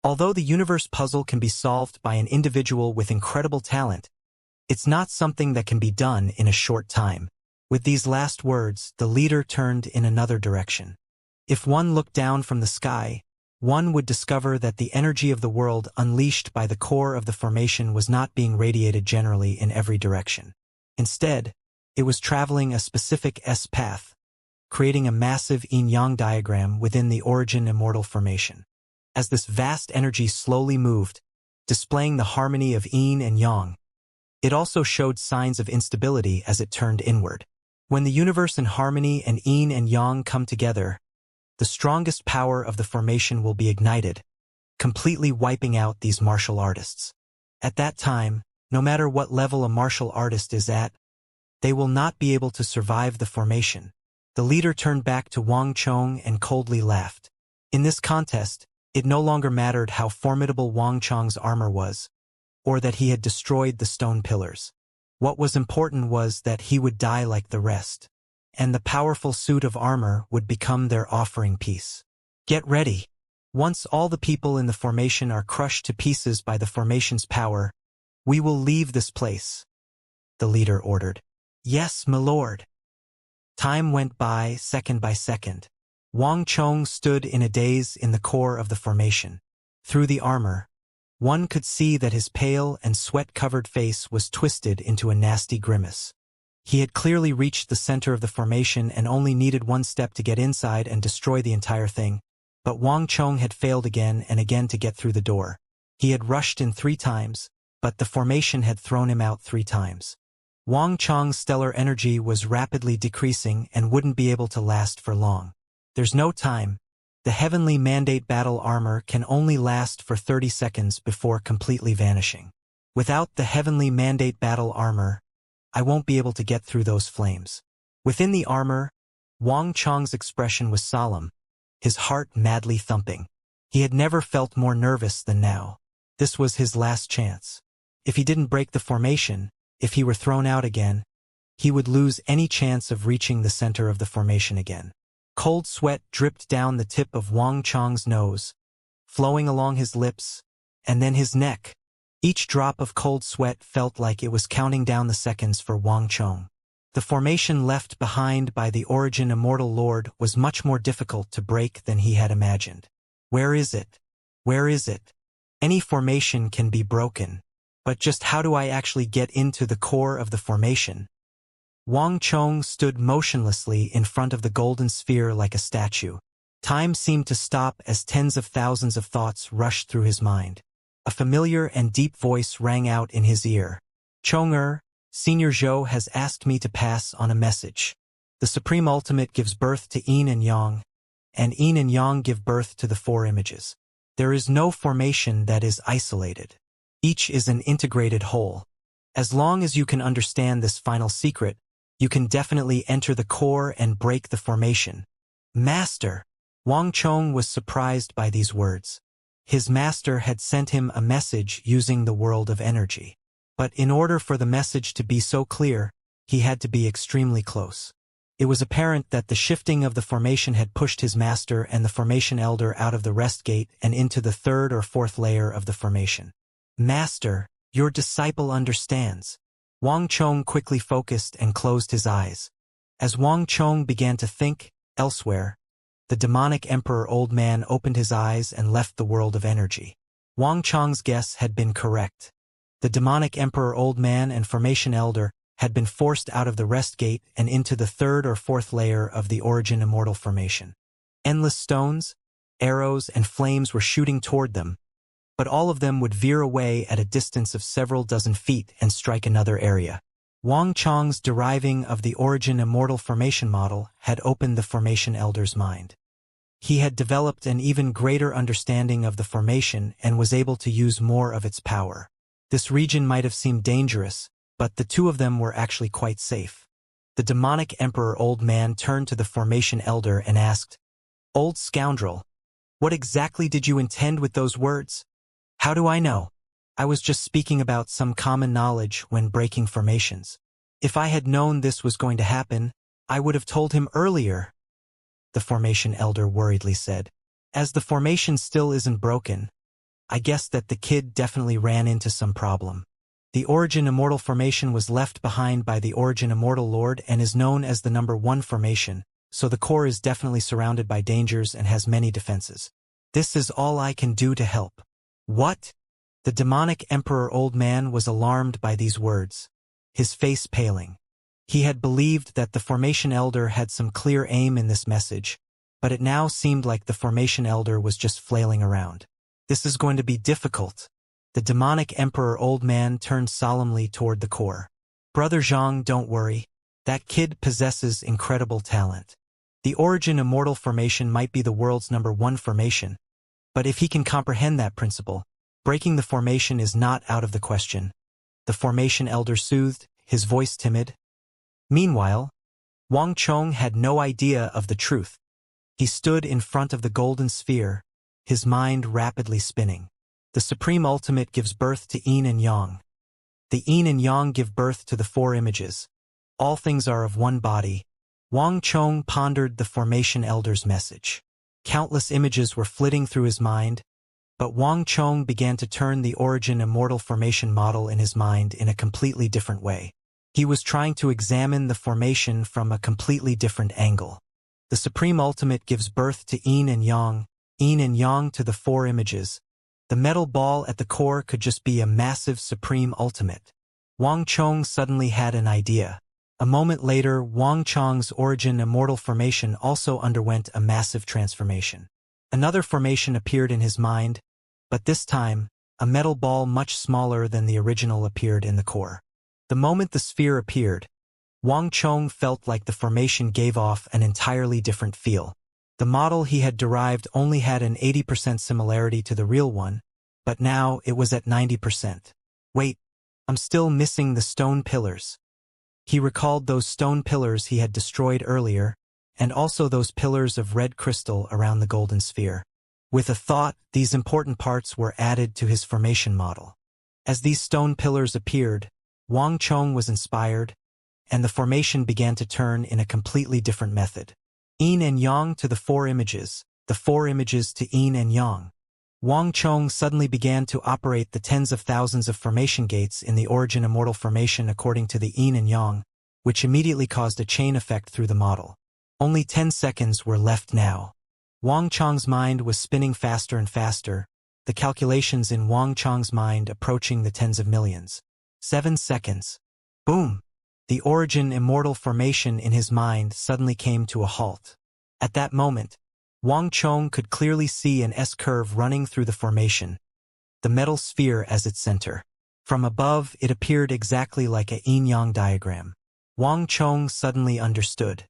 Although the universe puzzle can be solved by an individual with incredible talent, it's not something that can be done in a short time. With these last words, the leader turned in another direction. If one looked down from the sky, one would discover that the energy of the world unleashed by the core of the formation was not being radiated generally in every direction. Instead, it was traveling a specific S-path, creating a massive yin-yang diagram within the origin immortal formation. As this vast energy slowly moved, displaying the harmony of yin and yang, it also showed signs of instability as it turned inward. When the universe in harmony and yin and yang come together, the strongest power of the formation will be ignited, completely wiping out these martial artists. At that time, no matter what level a martial artist is at, they will not be able to survive the formation. The leader turned back to Wang Chong and coldly laughed. In this contest, it no longer mattered how formidable Wang Chong's armor was, or that he had destroyed the stone pillars. What was important was that he would die like the rest, and the powerful suit of armor would become their offering piece. Get ready. Once all the people in the formation are crushed to pieces by the formation's power, we will leave this place, the leader ordered. Yes, my lord. Time went by second. Wang Chong stood in a daze in the core of the formation. Through the armor, one could see that his pale and sweat-covered face was twisted into a nasty grimace. He had clearly reached the center of the formation and only needed one step to get inside and destroy the entire thing, but Wang Chong had failed again and again to get through the door. He had rushed in 3 times, but the formation had thrown him out 3 times. Wang Chong's stellar energy was rapidly decreasing and wouldn't be able to last for long. There's no time. The Heavenly Mandate battle armor can only last for 30 seconds before completely vanishing. Without the Heavenly Mandate battle armor, I won't be able to get through those flames. Within the armor, Wang Chong's expression was solemn, his heart madly thumping. He had never felt more nervous than now. This was his last chance. If he didn't break the formation, if he were thrown out again, he would lose any chance of reaching the center of the formation again. Cold sweat dripped down the tip of Wang Chong's nose, flowing along his lips, and then his neck. Each drop of cold sweat felt like it was counting down the seconds for Wang Chong. The formation left behind by the origin immortal lord was much more difficult to break than he had imagined. Where is it? Where is it? Any formation can be broken, but just how do I actually get into the core of the formation? Wang Chong stood motionlessly in front of the golden sphere like a statue. Time seemed to stop as tens of thousands of thoughts rushed through his mind. A familiar and deep voice rang out in his ear. Chong-er, Senior Zhou has asked me to pass on a message. The Supreme Ultimate gives birth to Yin and Yang, and Yin and Yang give birth to the 4 images. There is no formation that is isolated. Each is an integrated whole. As long as you can understand this final secret, you can definitely enter the core and break the formation. Master! Wang Chong was surprised by these words. His master had sent him a message using the world of energy. But in order for the message to be so clear, he had to be extremely close. It was apparent that the shifting of the formation had pushed his master and the formation elder out of the rest gate and into the 3rd or 4th layer of the formation. Master, your disciple understands. Wang Chong quickly focused and closed his eyes. As Wang Chong began to think elsewhere, the demonic emperor old man opened his eyes and left the world of energy. Wang Chong's guess had been correct. The demonic emperor old man and formation elder had been forced out of the rest gate and into the 3rd or 4th layer of the origin immortal formation. Endless stones, arrows, and flames were shooting toward them, but all of them would veer away at a distance of several dozen feet and strike another area. Wang Chong's deriving of the origin immortal formation model had opened the formation elder's mind. He had developed an even greater understanding of the formation and was able to use more of its power. This region might have seemed dangerous, but the 2 of them were actually quite safe. The demonic emperor old man turned to the formation elder and asked, "Old scoundrel, what exactly did you intend with those words?" "How do I know? I was just speaking about some common knowledge when breaking formations. If I had known this was going to happen, I would have told him earlier," the formation elder worriedly said. "As the formation still isn't broken, I guess that the kid definitely ran into some problem. The Origin Immortal formation was left behind by the Origin Immortal Lord and is known as the number 1 formation, so the core is definitely surrounded by dangers and has many defenses. This is all I can do to help. What? The demonic Emperor Old Man was alarmed by these words, his face paling. He had believed that the Formation Elder had some clear aim in this message, but it now seemed like the Formation Elder was just flailing around. This is going to be difficult. The demonic Emperor Old Man turned solemnly toward the core. Brother Zhang, don't worry. That kid possesses incredible talent. The Origin Immortal formation might be the world's number 1 formation, but if he can comprehend that principle, breaking the formation is not out of the question. The Formation Elder soothed, his voice timid. Meanwhile, Wang Chong had no idea of the truth. He stood in front of the golden sphere, his mind rapidly spinning. The Supreme Ultimate gives birth to Yin and Yang. The Yin and Yang give birth to the 4 images. All things are of one body. Wang Chong pondered the Formation Elder's message. Countless images were flitting through his mind, but Wang Chong began to turn the Origin Immortal formation model in his mind in a completely different way. He was trying to examine the formation from a completely different angle. The Supreme Ultimate gives birth to Yin and Yang to the 4 images. The metal ball at the core could just be a massive Supreme Ultimate. Wang Chong suddenly had an idea. A moment later, Wang Chong's Origin Immortal formation also underwent a massive transformation. Another formation appeared in his mind, but this time, a metal ball much smaller than the original appeared in the core. The moment the sphere appeared, Wang Chong felt like the formation gave off an entirely different feel. The model he had derived only had an 80% similarity to the real one, but now it was at 90%. Wait, I'm still missing the stone pillars. He recalled those stone pillars he had destroyed earlier, and also those pillars of red crystal around the golden sphere. With a thought, these important parts were added to his formation model. As these stone pillars appeared, Wang Chong was inspired, and the formation began to turn in a completely different method. Yin and Yang to the 4 images, the 4 images to Yin and Yang. Wang Chong suddenly began to operate the tens of thousands of formation gates in the Origin Immortal formation according to the Yin and Yang, which immediately caused a chain effect through the model. Only 10 seconds were left now. Wang Chong's mind was spinning faster and faster, the calculations in Wang Chong's mind approaching the tens of millions. 7 seconds. Boom! The Origin Immortal formation in his mind suddenly came to a halt. At that moment, Wang Chong could clearly see an S-curve running through the formation, the metal sphere as its center. From above, it appeared exactly like a yin-yang diagram. Wang Chong suddenly understood.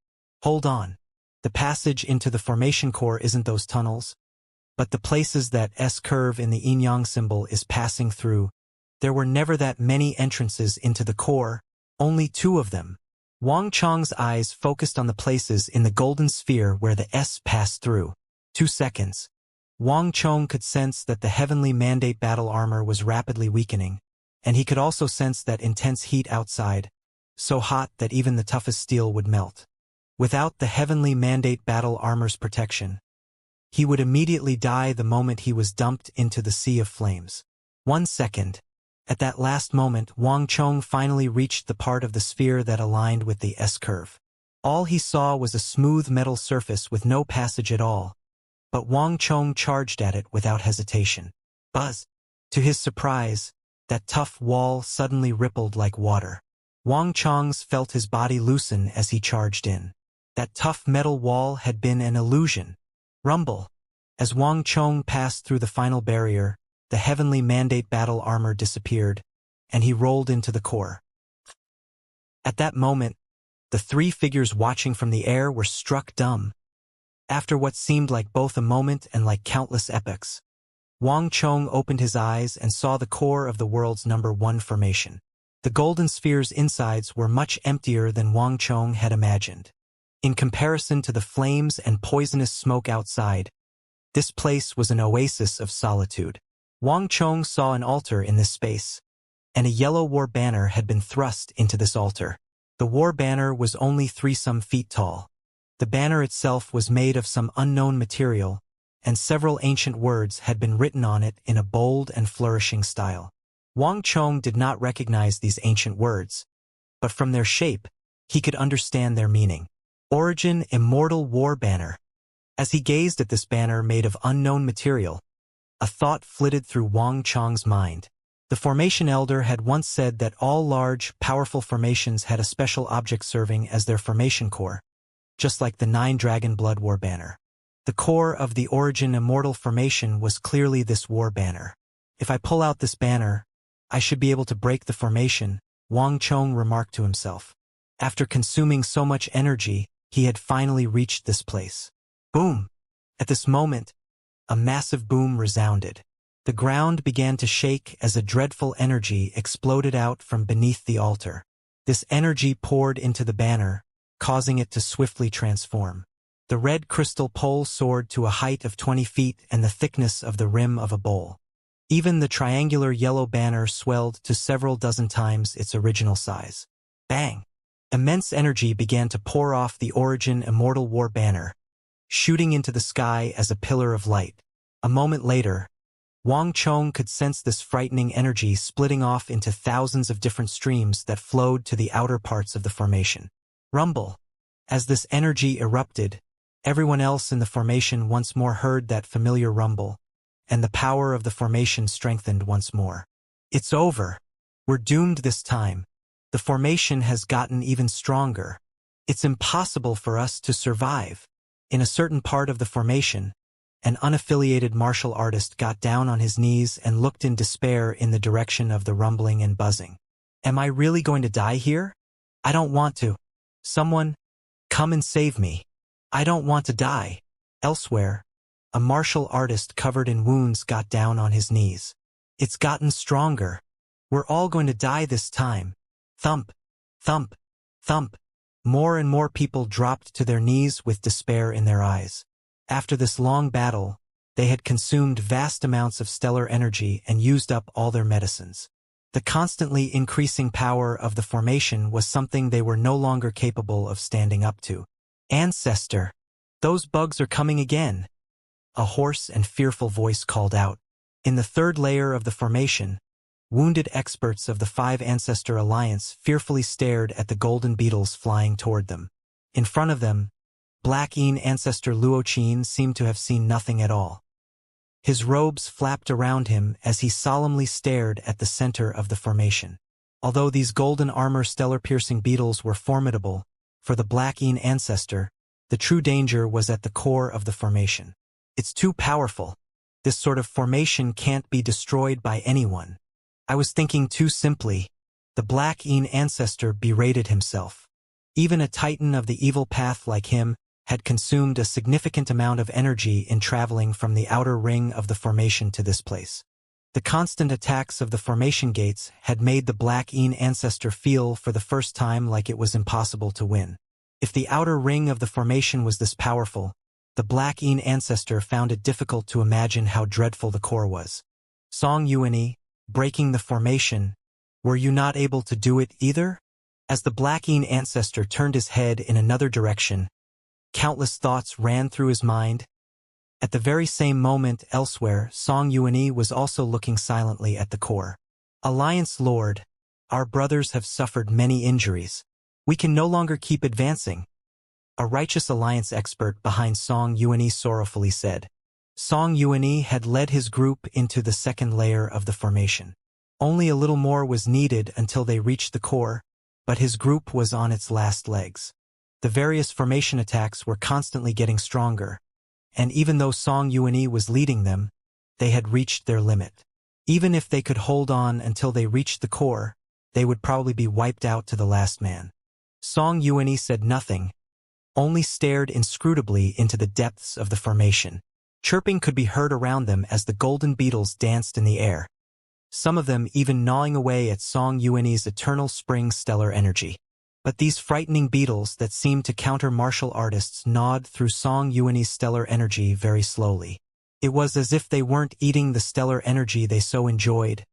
Hold on. The passage into the formation core isn't those tunnels, but the places that S-curve in the yin-yang symbol is passing through. There were never that many entrances into the core, only 2 of them. Wang Chong's eyes focused on the places in the golden sphere where the S passed through. 2 seconds. Wang Chong could sense that the heavenly mandate battle armor was rapidly weakening, and he could also sense that intense heat outside, so hot that even the toughest steel would melt. Without the heavenly mandate battle armor's protection, he would immediately die the moment he was dumped into the sea of flames. 1 second. At that last moment, Wang Chong finally reached the part of the sphere that aligned with the S-curve. All he saw was a smooth metal surface with no passage at all, but Wang Chong charged at it without hesitation. Buzz! To his surprise, that tough wall suddenly rippled like water. Wang Chong's felt his body loosen as he charged in. That tough metal wall had been an illusion. Rumble! As Wang Chong passed through the final barrier, the heavenly mandate battle armor disappeared, and he rolled into the core. At that moment, the 3 figures watching from the air were struck dumb. After what seemed like both a moment and like countless epochs, Wang Chong opened his eyes and saw the core of the world's number 1 formation. The golden sphere's insides were much emptier than Wang Chong had imagined. In comparison to the flames and poisonous smoke outside, this place was an oasis of solitude. Wang Chong saw an altar in this space, and a yellow war banner had been thrust into this altar. The war banner was only 3 some feet tall. The banner itself was made of some unknown material, and several ancient words had been written on it in a bold and flourishing style. Wang Chong did not recognize these ancient words, but from their shape, he could understand their meaning. Origin Immortal War Banner. As he gazed at this banner made of unknown material, a thought flitted through Wang Chong's mind. The Formation Elder had once said that all large, powerful formations had a special object serving as their formation core, just like the 9-Dragon Blood War Banner. The core of the Origin Immortal Formation was clearly this war banner. If I pull out this banner, I should be able to break the formation, Wang Chong remarked to himself. After consuming so much energy, he had finally reached this place. Boom! At this moment, a massive boom resounded. The ground began to shake as a dreadful energy exploded out from beneath the altar. This energy poured into the banner, causing it to swiftly transform. The red crystal pole soared to a height of 20 feet and the thickness of the rim of a bowl. Even the triangular yellow banner swelled to several dozen times its original size. Bang! Immense energy began to pour off the Origin Immortal War banner, shooting into the sky as a pillar of light. A moment later, Wang Chong could sense this frightening energy splitting off into thousands of different streams that flowed to the outer parts of the formation. Rumble! As this energy erupted, everyone else in the formation once more heard that familiar rumble, and the power of the formation strengthened once more. It's over. We're doomed this time. The formation has gotten even stronger. It's impossible for us to survive. In a certain part of the formation, an unaffiliated martial artist got down on his knees and looked in despair in the direction of the rumbling and buzzing. Am I really going to die here? I don't want to. Someone, come and save me. I don't want to die. Elsewhere, a martial artist covered in wounds got down on his knees. It's gotten stronger. We're all going to die this time. Thump, thump, thump. More and more people dropped to their knees with despair in their eyes. After this long battle, they had consumed vast amounts of stellar energy and used up all their medicines. The constantly increasing power of the formation was something they were no longer capable of standing up to. Ancestor! Those bugs are coming again! A hoarse and fearful voice called out. In the third layer of the formation, wounded experts of the 5 Ancestor Alliance fearfully stared at the golden beetles flying toward them. In front of them, Black Yin Ancestor Luoqin seemed to have seen nothing at all. His robes flapped around him as he solemnly stared at the center of the formation. Although these golden armor stellar-piercing beetles were formidable, for the Black Yin Ancestor, the true danger was at the core of the formation. It's too powerful. This sort of formation can't be destroyed by anyone. I was thinking too simply. The Black Yin Ancestor berated himself. Even a titan of the evil path like him had consumed a significant amount of energy in traveling from the outer ring of the formation to this place. The constant attacks of the formation gates had made the Black Yin Ancestor feel for the first time like it was impossible to win. If the outer ring of the formation was this powerful, the Black Yin Ancestor found it difficult to imagine how dreadful the core was. Song Yuanyi, breaking the formation, were you not able to do it either? As the Black Yin Ancestor turned his head in another direction, countless thoughts ran through his mind. At the very same moment elsewhere, Song Yuanyi was also looking silently at the core. Alliance Lord, our brothers have suffered many injuries. We can no longer keep advancing. A righteous alliance expert behind Song Yuanyi sorrowfully said. Song Yuanyi had led his group into the second layer of the formation. Only a little more was needed until they reached the core, but his group was on its last legs. The various formation attacks were constantly getting stronger, and even though Song Yuanyi was leading them, they had reached their limit. Even if they could hold on until they reached the core, they would probably be wiped out to the last man. Song Yuanyi said nothing, only stared inscrutably into the depths of the formation. Chirping could be heard around them as the golden beetles danced in the air, some of them even gnawing away at Song Yuanyi's eternal spring stellar energy. But these frightening beetles that seemed to counter martial artists gnawed through Song Yuanyi's stellar energy very slowly. It was as if they weren't eating the stellar energy they so enjoyed,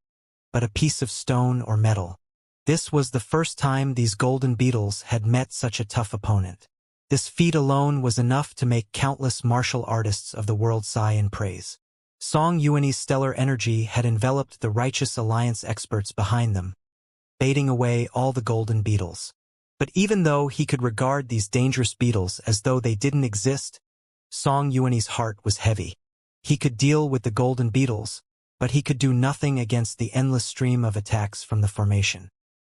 but a piece of stone or metal. This was the first time these golden beetles had met such a tough opponent. This feat alone was enough to make countless martial artists of the world sigh in praise. Song Yuanyi's stellar energy had enveloped the Righteous Alliance experts behind them, baiting away all the golden beetles. But even though he could regard these dangerous beetles as though they didn't exist, Song Yuanyi's heart was heavy. He could deal with the golden beetles, but he could do nothing against the endless stream of attacks from the formation.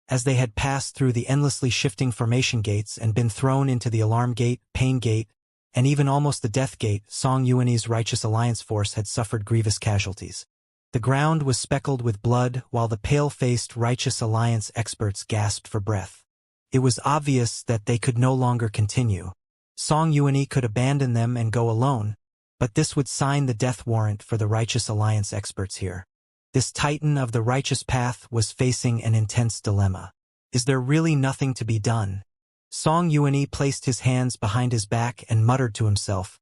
As they had passed through the endlessly shifting formation gates and been thrown into the alarm gate, pain gate, and even almost the death gate, Song Yuanyi's Righteous Alliance force had suffered grievous casualties. The ground was speckled with blood while the pale-faced Righteous Alliance experts gasped for breath. It was obvious that they could no longer continue. Song Yuanyi could abandon them and go alone, but this would sign the death warrant for the Righteous Alliance experts here. This titan of the righteous path was facing an intense dilemma. Is there really nothing to be done? Song Yuanyi placed his hands behind his back and muttered to himself,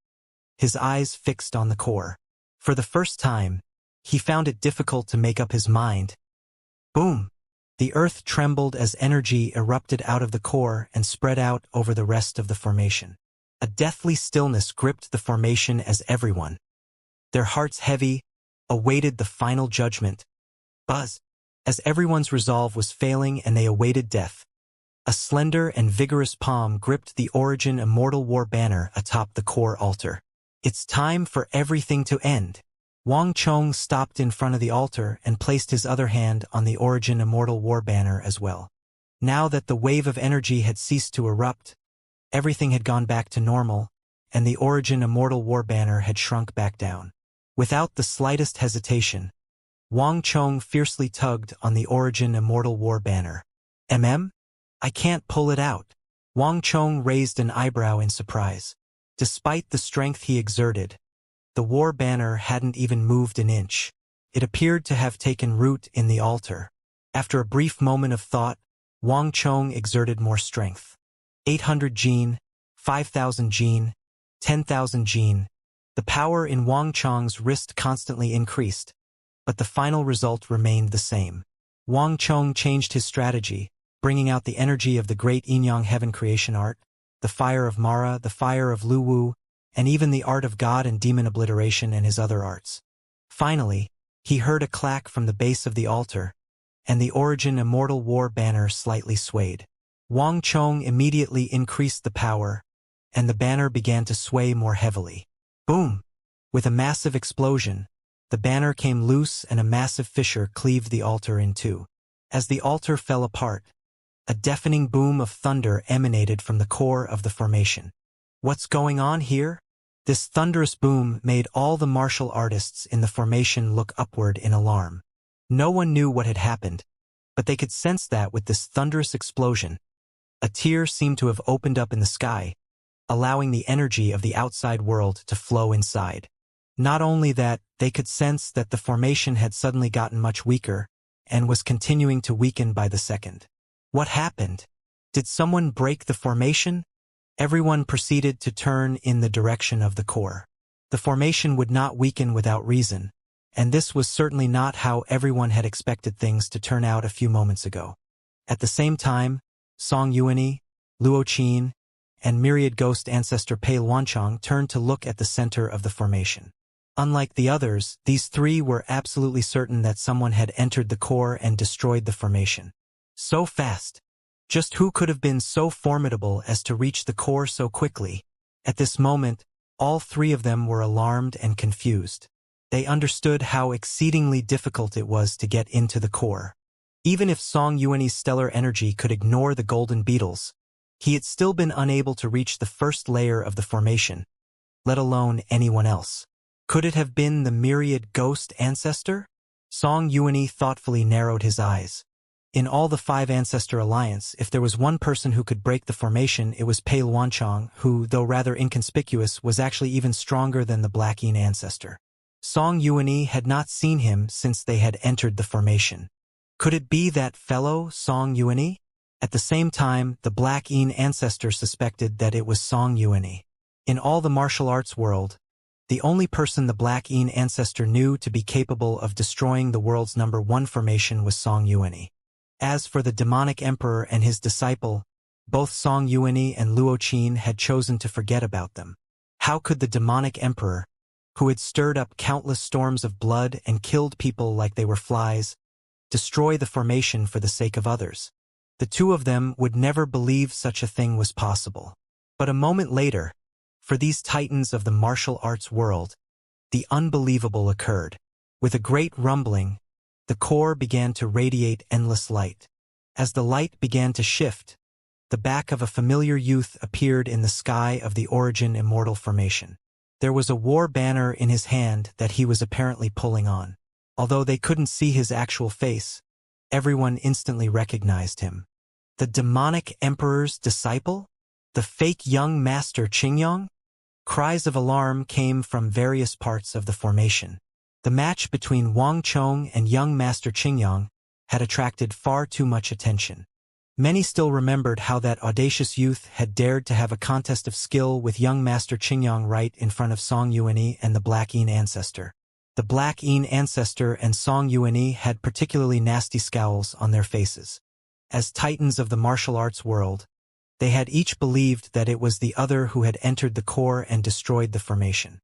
his eyes fixed on the core. For the first time, he found it difficult to make up his mind. Boom! The earth trembled as energy erupted out of the core and spread out over the rest of the formation. A deathly stillness gripped the formation as everyone, their hearts heavy, awaited the final judgment. Buzz! As everyone's resolve was failing and they awaited death, a slender and vigorous palm gripped the Origin Immortal War banner atop the core altar. It's time for everything to end. Wang Chong stopped in front of the altar and placed his other hand on the Origin Immortal War banner as well. Now that the wave of energy had ceased to erupt, everything had gone back to normal, and the Origin Immortal War banner had shrunk back down. Without the slightest hesitation, Wang Chong fiercely tugged on the Origin Immortal War banner. I can't pull it out. Wang Chong raised an eyebrow in surprise. Despite the strength he exerted, the war banner hadn't even moved an inch. It appeared to have taken root in the altar. After a brief moment of thought, Wang Chong exerted more strength. 800 Jin, 5,000 Jin, 10,000 Jin. The power in Wang Chong's wrist constantly increased, but the final result remained the same. Wang Chong changed his strategy, bringing out the energy of the great Yin-Yang Heaven creation art, the fire of Mara, the fire of Lu Wu, and even the art of God and demon obliteration and his other arts. Finally, he heard a clack from the base of the altar, and the Origin Immortal War banner slightly swayed. Wang Chong immediately increased the power, and the banner began to sway more heavily. Boom! With a massive explosion, the banner came loose and a massive fissure cleaved the altar in two. As the altar fell apart, a deafening boom of thunder emanated from the core of the formation. What's going on here? This thunderous boom made all the martial artists in the formation look upward in alarm. No one knew what had happened, but they could sense that with this thunderous explosion, a tear seemed to have opened up in the sky, allowing the energy of the outside world to flow inside. Not only that, they could sense that the formation had suddenly gotten much weaker and was continuing to weaken by the second. What happened? Did someone break the formation? Everyone proceeded to turn in the direction of the core. The formation would not weaken without reason, and this was certainly not how everyone had expected things to turn out a few moments ago. At the same time, Song Yuanyi, Luo Qin, and myriad ghost ancestor Pei Luanchang turned to look at the center of the formation. Unlike the others, these three were absolutely certain that someone had entered the core and destroyed the formation. So fast! Just who could have been so formidable as to reach the core so quickly? At this moment, all three of them were alarmed and confused. They understood how exceedingly difficult it was to get into the core. Even if Song Yuanyi's stellar energy could ignore the golden beetles, he had still been unable to reach the first layer of the formation, let alone anyone else. Could it have been the myriad ghost ancestor? Song Yuanyi thoughtfully narrowed his eyes. In all the 5 Ancestor Alliance, if there was one person who could break the formation, it was Pei Luanchang, who, though rather inconspicuous, was actually even stronger than the Black Yin ancestor. Song Yuanyi had not seen him since they had entered the formation. Could it be that fellow, Song Yuanyi? At the same time, the Black Yin ancestor suspected that it was Song Yuanyi. In all the martial arts world, the only person the Black Yin ancestor knew to be capable of destroying the world's #1 formation was Song Yuanyi. As for the demonic emperor and his disciple, Both Song Yuanyi and Luo Qin had chosen to forget about them. How could the demonic emperor, who had stirred up countless storms of blood and killed people like they were flies, destroy the formation for the sake of others? The two of them would never believe such a thing was possible. But a moment later, for these titans of the martial arts world, the unbelievable occurred. With a great rumbling, the core began to radiate endless light. As the light began to shift, the back of a familiar youth appeared in the sky of the Origin Immortal formation. There was a war banner in his hand that he was apparently pulling on. Although they couldn't see his actual face, everyone instantly recognized him. The demonic emperor's disciple? The fake young master Qingyang? Cries of alarm came from various parts of the formation. The match between Wang Chong and young master Qingyang had attracted far too much attention. Many still remembered how that audacious youth had dared to have a contest of skill with young master Qingyang right in front of Song Yuanyi and the Black Yin ancestor. The Black Yin ancestor and Song Yuanyi had particularly nasty scowls on their faces. As titans of the martial arts world, they had each believed that it was the other who had entered the core and destroyed the formation.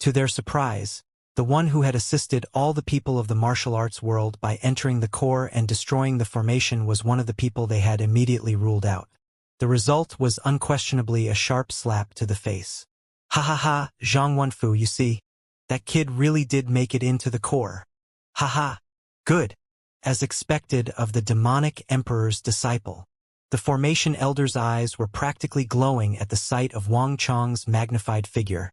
To their surprise, the one who had assisted all the people of the martial arts world by entering the core and destroying the formation was one of the people they had immediately ruled out. The result was unquestionably a sharp slap to the face. Ha ha ha, Zhang Wenfu, you see, that kid really did make it into the core. Ha ha. Good. As expected of the demonic emperor's disciple. The formation elder's eyes were practically glowing at the sight of Wang Chong's magnified figure,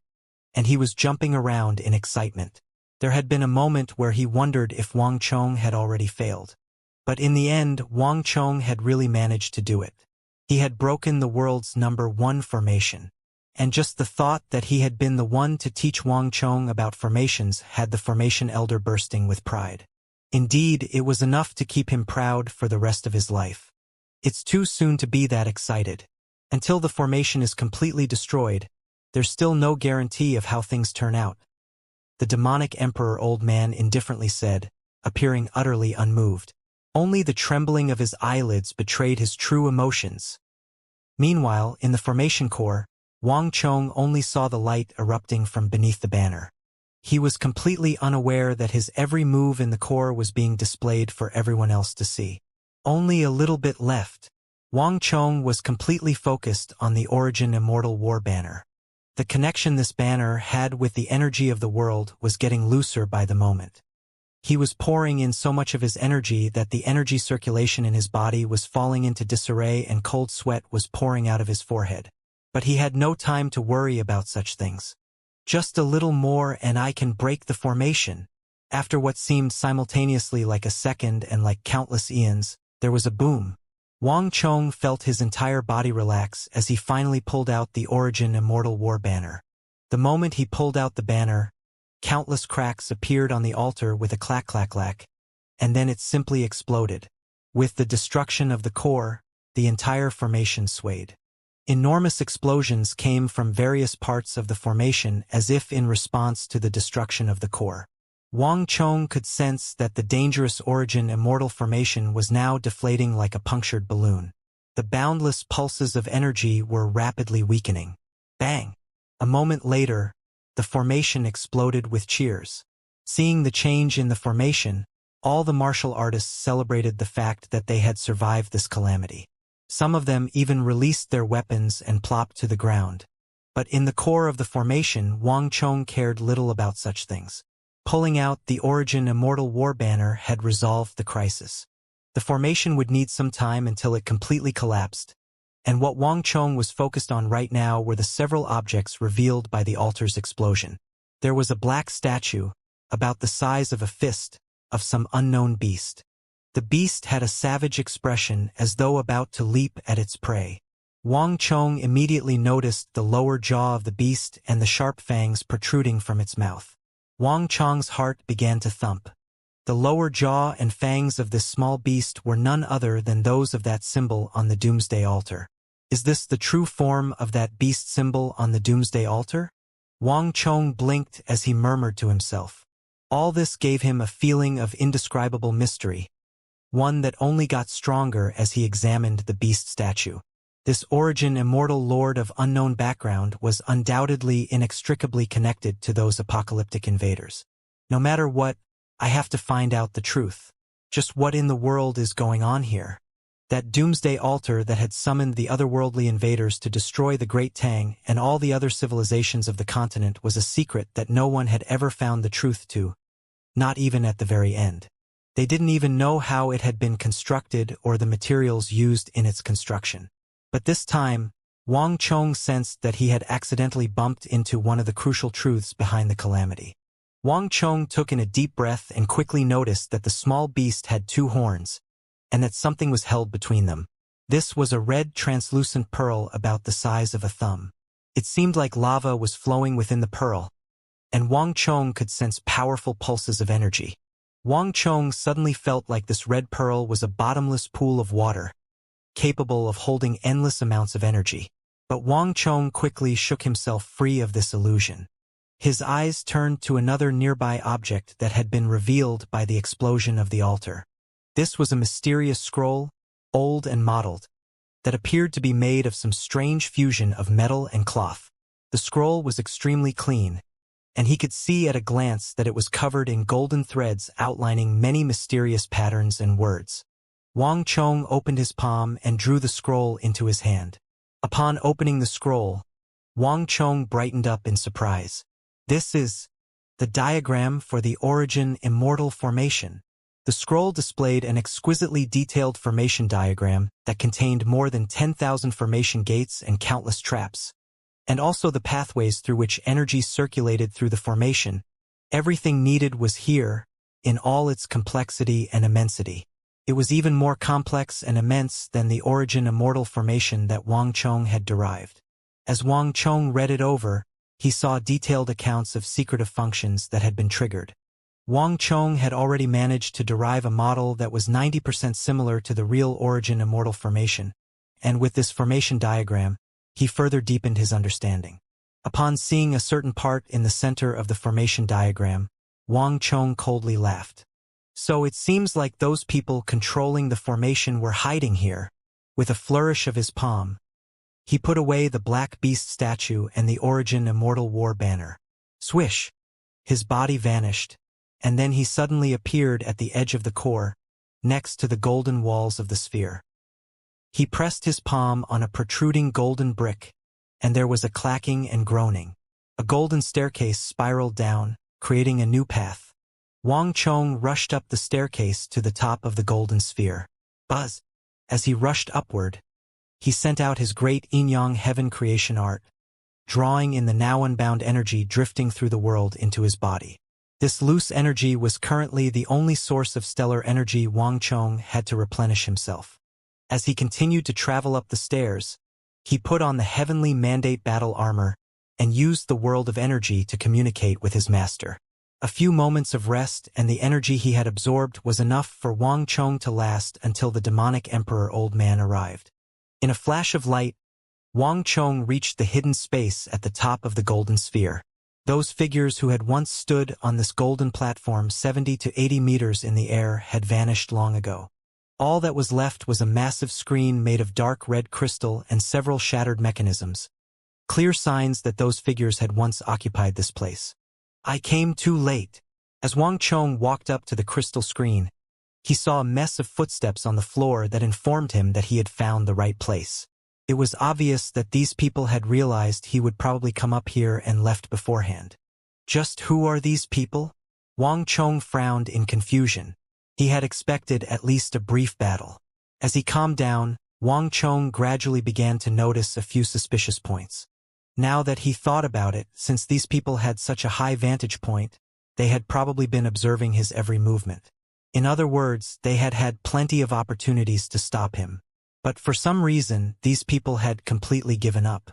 and he was jumping around in excitement. There had been a moment where he wondered if Wang Chong had already failed. But in the end, Wang Chong had really managed to do it. He had broken the world's #1 formation. And just the thought that he had been the one to teach Wang Chong about formations had the formation elder bursting with pride. Indeed, it was enough to keep him proud for the rest of his life. It's too soon to be that excited. Until the formation is completely destroyed, there's still no guarantee of how things turn out. The demonic emperor old man indifferently said, appearing utterly unmoved. Only the trembling of his eyelids betrayed his true emotions. Meanwhile, in the formation core, Wang Chong only saw the light erupting from beneath the banner. He was completely unaware that his every move in the core was being displayed for everyone else to see. Only a little bit left. Wang Chong was completely focused on the Origin Immortal War banner. The connection this banner had with the energy of the world was getting looser by the moment. He was pouring in so much of his energy that the energy circulation in his body was falling into disarray and cold sweat was pouring out of his forehead. But he had no time to worry about such things. Just a little more and I can break the formation. After what seemed simultaneously like a second and like countless eons, there was a boom. Wang Chong felt his entire body relax as he finally pulled out the Origin Immortal War banner. The moment he pulled out the banner, countless cracks appeared on the altar with a clack clack clack, and then it simply exploded. With the destruction of the core, the entire formation swayed. Enormous explosions came from various parts of the formation as if in response to the destruction of the core. Wang Chong could sense that the dangerous Origin Immortal formation was now deflating like a punctured balloon. The boundless pulses of energy were rapidly weakening. Bang! A moment later, the formation exploded with cheers. Seeing the change in the formation, all the martial artists celebrated the fact that they had survived this calamity. Some of them even released their weapons and plopped to the ground. But in the core of the formation, Wang Chong cared little about such things. Pulling out the Origin Immortal War banner had resolved the crisis. The formation would need some time until it completely collapsed, and what Wang Chong was focused on right now were the several objects revealed by the altar's explosion. There was a black statue, about the size of a fist, of some unknown beast. The beast had a savage expression as though about to leap at its prey. Wang Chong immediately noticed the lower jaw of the beast and the sharp fangs protruding from its mouth. Wang Chong's heart began to thump. The lower jaw and fangs of this small beast were none other than those of that symbol on the Doomsday altar. Is this the true form of that beast symbol on the Doomsday altar? Wang Chong blinked as he murmured to himself. All this gave him a feeling of indescribable mystery, one that only got stronger as he examined the beast statue. This origin immortal lord of unknown background was undoubtedly inextricably connected to those apocalyptic invaders. No matter what, I have to find out the truth. Just what in the world is going on here? That doomsday altar that had summoned the otherworldly invaders to destroy the Great Tang and all the other civilizations of the continent was a secret that no one had ever found the truth to, not even at the very end. They didn't even know how it had been constructed or the materials used in its construction. But this time, Wang Chong sensed that he had accidentally bumped into one of the crucial truths behind the calamity. Wang Chong took in a deep breath and quickly noticed that the small beast had 2 horns, and that something was held between them. This was a red translucent pearl about the size of a thumb. It seemed like lava was flowing within the pearl, and Wang Chong could sense powerful pulses of energy. Wang Chong suddenly felt like this red pearl was a bottomless pool of water, capable of holding endless amounts of energy. But Wang Chong quickly shook himself free of this illusion. His eyes turned to another nearby object that had been revealed by the explosion of the altar. This was a mysterious scroll, old and mottled, that appeared to be made of some strange fusion of metal and cloth. The scroll was extremely clean, and he could see at a glance that it was covered in golden threads outlining many mysterious patterns and words. Wang Chong opened his palm and drew the scroll into his hand. Upon opening the scroll, Wang Chong brightened up in surprise. This is the diagram for the origin immortal formation. The scroll displayed an exquisitely detailed formation diagram that contained more than 10,000 formation gates and countless traps, and also the pathways through which energy circulated through the formation. Everything needed was here, in all its complexity and immensity. It was even more complex and immense than the origin immortal formation that Wang Chong had derived. As Wang Chong read it over, he saw detailed accounts of secretive functions that had been triggered. Wang Chong had already managed to derive a model that was 90% similar to the real origin immortal formation, and with this formation diagram, he further deepened his understanding. Upon seeing a certain part in the center of the formation diagram, Wang Chong coldly laughed. So it seems like those people controlling the formation were hiding here. With a flourish of his palm, he put away the black beast statue and the origin immortal war banner. Swish! His body vanished, and then he suddenly appeared at the edge of the core, next to the golden walls of the sphere. He pressed his palm on a protruding golden brick, and there was a clacking and groaning. A golden staircase spiraled down, creating a new path. Wang Chong rushed up the staircase to the top of the golden sphere. Buzz! As he rushed upward, he sent out his great yin-yang heaven creation art, drawing in the now unbound energy drifting through the world into his body. This loose energy was currently the only source of stellar energy Wang Chong had to replenish himself. As he continued to travel up the stairs, he put on the heavenly mandate battle armor and used the world of energy to communicate with his master. A few moments of rest and the energy he had absorbed was enough for Wang Chong to last until the demonic emperor old man arrived. In a flash of light, Wang Chong reached the hidden space at the top of the golden sphere. Those figures who had once stood on this golden platform 70 to 80 meters in the air had vanished long ago. All that was left was a massive screen made of dark red crystal and several shattered mechanisms, clear signs that those figures had once occupied this place. I came too late. As Wang Chong walked up to the crystal screen, he saw a mess of footsteps on the floor that informed him that he had found the right place. It was obvious that these people had realized he would probably come up here and left beforehand. Just who are these people? Wang Chong frowned in confusion. He had expected at least a brief battle. As he calmed down, Wang Chong gradually began to notice a few suspicious points. Now that he thought about it, since these people had such a high vantage point, they had probably been observing his every movement. In other words, they had had plenty of opportunities to stop him. But for some reason, these people had completely given up.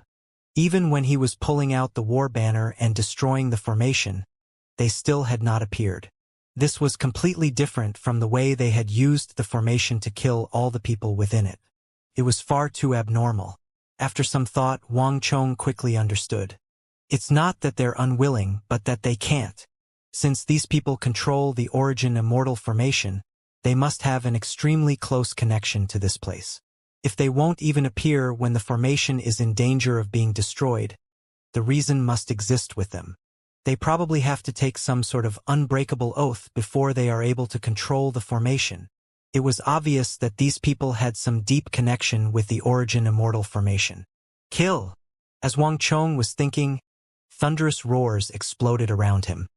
Even when he was pulling out the war banner and destroying the formation, they still had not appeared. This was completely different from the way they had used the formation to kill all the people within it. It was far too abnormal. After some thought, Wang Chong quickly understood. It's not that they're unwilling, but that they can't. Since these people control the origin immortal formation, they must have an extremely close connection to this place. If they won't even appear when the formation is in danger of being destroyed, the reason must exist with them. They probably have to take some sort of unbreakable oath before they are able to control the formation. It was obvious that these people had some deep connection with the origin immortal formation. Kill! As Wang Chong was thinking, thunderous roars exploded around him.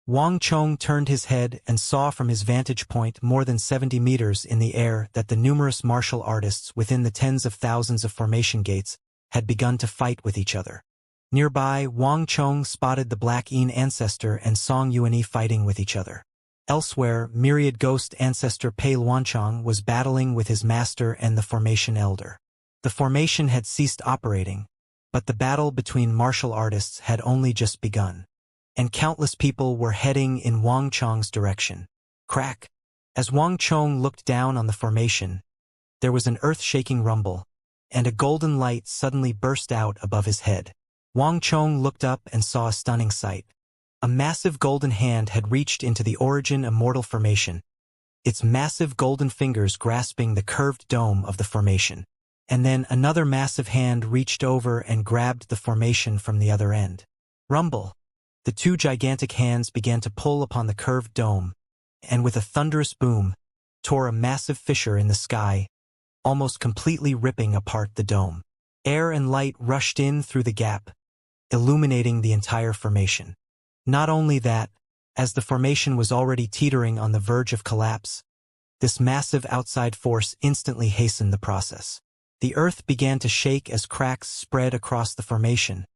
Wang Chong turned his head and saw from his vantage point more than 70 meters in the air that the numerous martial artists within the tens of thousands of formation gates had begun to fight with each other. Nearby, Wang Chong spotted the Black Yin ancestor and Song Yuanyi fighting with each other. Elsewhere, myriad ghost ancestor Pei Luanchang was battling with his master and the formation elder. The formation had ceased operating, but the battle between martial artists had only just begun, and countless people were heading in Wang Chong's direction. Crack! As Wang Chong looked down on the formation, there was an earth-shaking rumble, and a golden light suddenly burst out above his head. Wang Chong looked up and saw a stunning sight. A massive golden hand had reached into the origin immortal formation, its massive golden fingers grasping the curved dome of the formation. And then another massive hand reached over and grabbed the formation from the other end. Rumble! The two gigantic hands began to pull upon the curved dome, and with a thunderous boom, tore a massive fissure in the sky, almost completely ripping apart the dome. Air and light rushed in through the gap, illuminating the entire formation. Not only that, as the formation was already teetering on the verge of collapse, this massive outside force instantly hastened the process. The earth began to shake as cracks spread across the formation,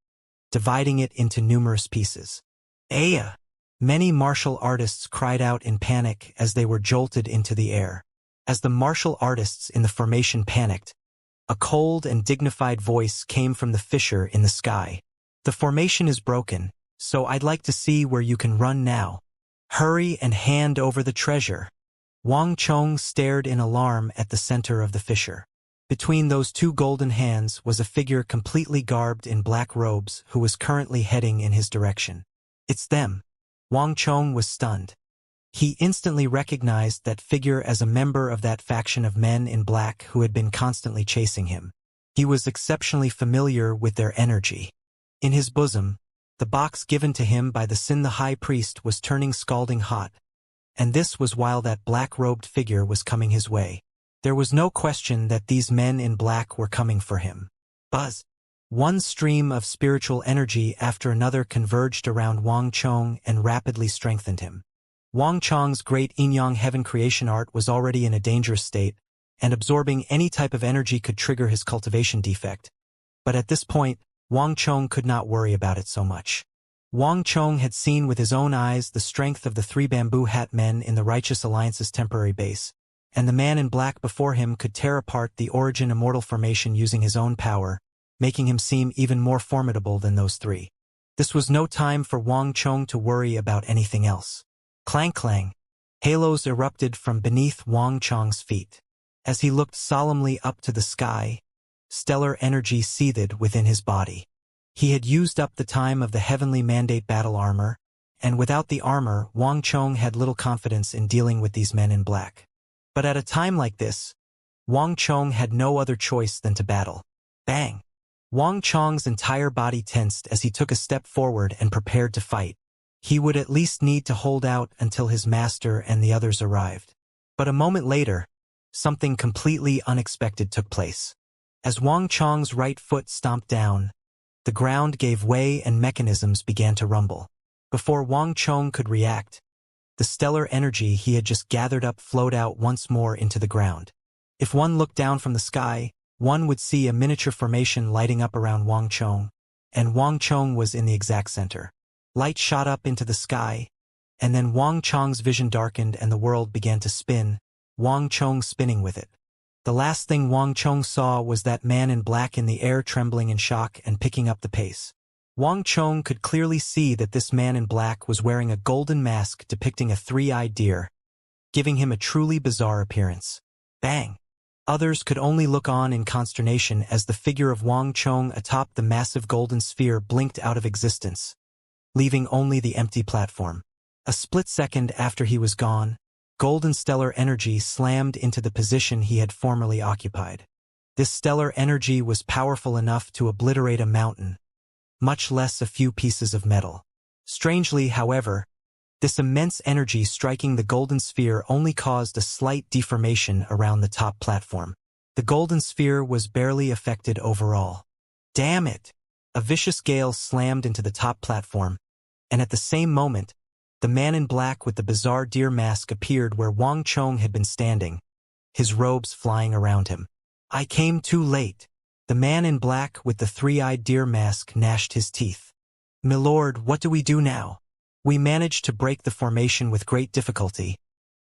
dividing it into numerous pieces. Aya! Many martial artists cried out in panic as they were jolted into the air. As the martial artists in the formation panicked, a cold and dignified voice came from the fissure in the sky. The formation is broken, so I'd like to see where you can run now. Hurry and hand over the treasure. Wang Chong stared in alarm at the center of the fissure. Between those two golden hands was a figure completely garbed in black robes who was currently heading in his direction. It's them. Wang Chong was stunned. He instantly recognized that figure as a member of that faction of men in black who had been constantly chasing him. He was exceptionally familiar with their energy. In his bosom, the box given to him by the Sin the High Priest was turning scalding hot, and this was while that black-robed figure was coming his way. There was no question that these men in black were coming for him. Buzz! One stream of spiritual energy after another converged around Wang Chong and rapidly strengthened him. Wang Chong's great yin-yang heaven creation art was already in a dangerous state, and absorbing any type of energy could trigger his cultivation defect. But at this point, Wang Chong could not worry about it so much. Wang Chong had seen with his own eyes the strength of the three bamboo hat men in the Righteous Alliance's temporary base, and the man in black before him could tear apart the origin immortal formation using his own power, making him seem even more formidable than those three. This was no time for Wang Chong to worry about anything else. Clang clang. Halos erupted from beneath Wang Chong's feet. As he looked solemnly up to the sky, stellar energy seethed within his body. He had used up the time of the heavenly mandate battle armor, and without the armor, Wang Chong had little confidence in dealing with these men in black. But at a time like this, Wang Chong had no other choice than to battle. Bang! Wang Chong's entire body tensed as he took a step forward and prepared to fight. He would at least need to hold out until his master and the others arrived. But a moment later, something completely unexpected took place. As Wang Chong's right foot stomped down, the ground gave way and mechanisms began to rumble. Before Wang Chong could react, the stellar energy he had just gathered up flowed out once more into the ground. If one looked down from the sky, one would see a miniature formation lighting up around Wang Chong, and Wang Chong was in the exact center. Light shot up into the sky, and then Wang Chong's vision darkened and the world began to spin, Wang Chong spinning with it. The last thing Wang Chong saw was that man in black in the air trembling in shock and picking up the pace. Wang Chong could clearly see that this man in black was wearing a golden mask depicting a three-eyed deer, giving him a truly bizarre appearance. Bang! Others could only look on in consternation as the figure of Wang Chong atop the massive golden sphere blinked out of existence, leaving only the empty platform. A split second after he was gone, golden stellar energy slammed into the position he had formerly occupied. This stellar energy was powerful enough to obliterate a mountain, much less a few pieces of metal. Strangely, however, this immense energy striking the golden sphere only caused a slight deformation around the top platform. The golden sphere was barely affected overall. Damn it! A vicious gale slammed into the top platform, and at the same moment, the man in black with the bizarre deer mask appeared where Wang Chong had been standing, his robes flying around him. I came too late. The man in black with the three-eyed deer mask gnashed his teeth. "Milord, what do we do now? We managed to break the formation with great difficulty,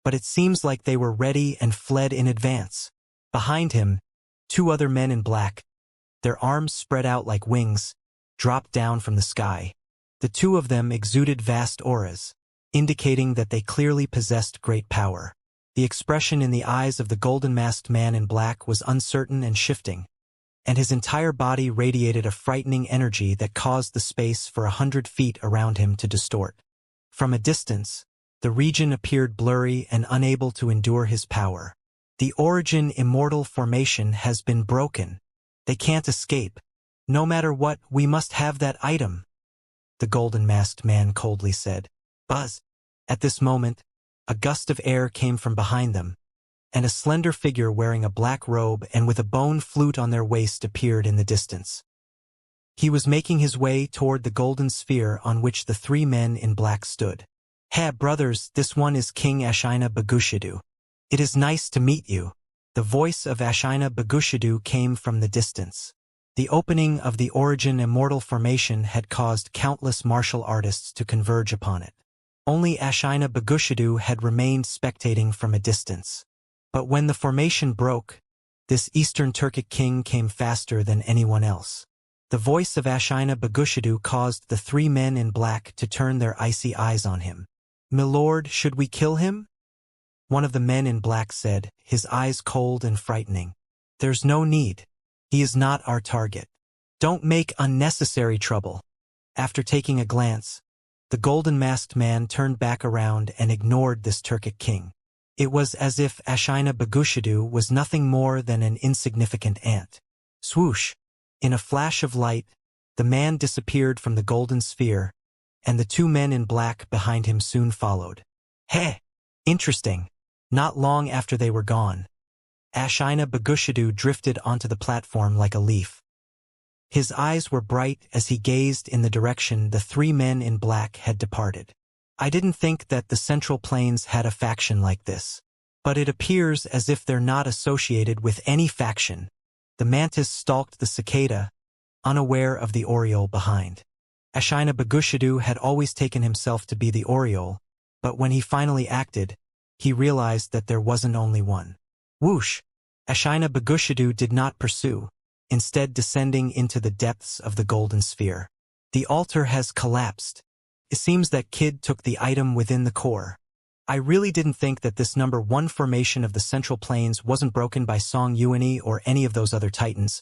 but it seems like they were ready and fled in advance." Behind him, two other men in black, their arms spread out like wings, dropped down from the sky. The two of them exuded vast auras, indicating that they clearly possessed great power. The expression in the eyes of the golden-masked man in black was uncertain and shifting, and his entire body radiated a frightening energy that caused the space for 100 feet around him to distort. From a distance, the region appeared blurry and unable to endure his power. "The origin immortal formation has been broken. They can't escape. No matter what, we must have that item," the golden-masked man coldly said. Buzz! At this moment, a gust of air came from behind them, and a slender figure wearing a black robe and with a bone flute on their waist appeared in the distance. He was making his way toward the golden sphere on which the three men in black stood. "Hey, brothers, this one is King Ashina Bagushidu. It is nice to meet you." The voice of Ashina Bagushidu came from the distance. The opening of the origin immortal formation had caused countless martial artists to converge upon it. Only Ashina Bagushidu had remained spectating from a distance. But when the formation broke, this Eastern Turkic king came faster than anyone else. The voice of Ashina Bagushidu caused the three men in black to turn their icy eyes on him. "Milord, should we kill him?" one of the men in black said, his eyes cold and frightening. "There's no need. He is not our target. Don't make unnecessary trouble." After taking a glance, the golden-masked man turned back around and ignored this Turkic king. It was as if Ashina Bagushidu was nothing more than an insignificant ant. Swoosh! In a flash of light, the man disappeared from the golden sphere, and the two men in black behind him soon followed. "Hey! Interesting." Not long after they were gone, Ashina Bagushidu drifted onto the platform like a leaf. His eyes were bright as he gazed in the direction the three men in black had departed. "I didn't think that the Central Plains had a faction like this. But it appears as if they're not associated with any faction." The mantis stalked the cicada, unaware of the oriole behind. Ashina Bagushidu had always taken himself to be the oriole, but when he finally acted, he realized that there wasn't only one. Whoosh! Ashina Bagushidu did not pursue, instead descending into the depths of the golden sphere. "The altar has collapsed. It seems that Kid took the item within the core. I really didn't think that this number 1 formation of the Central Plains wasn't broken by Song Yuani or any of those other titans,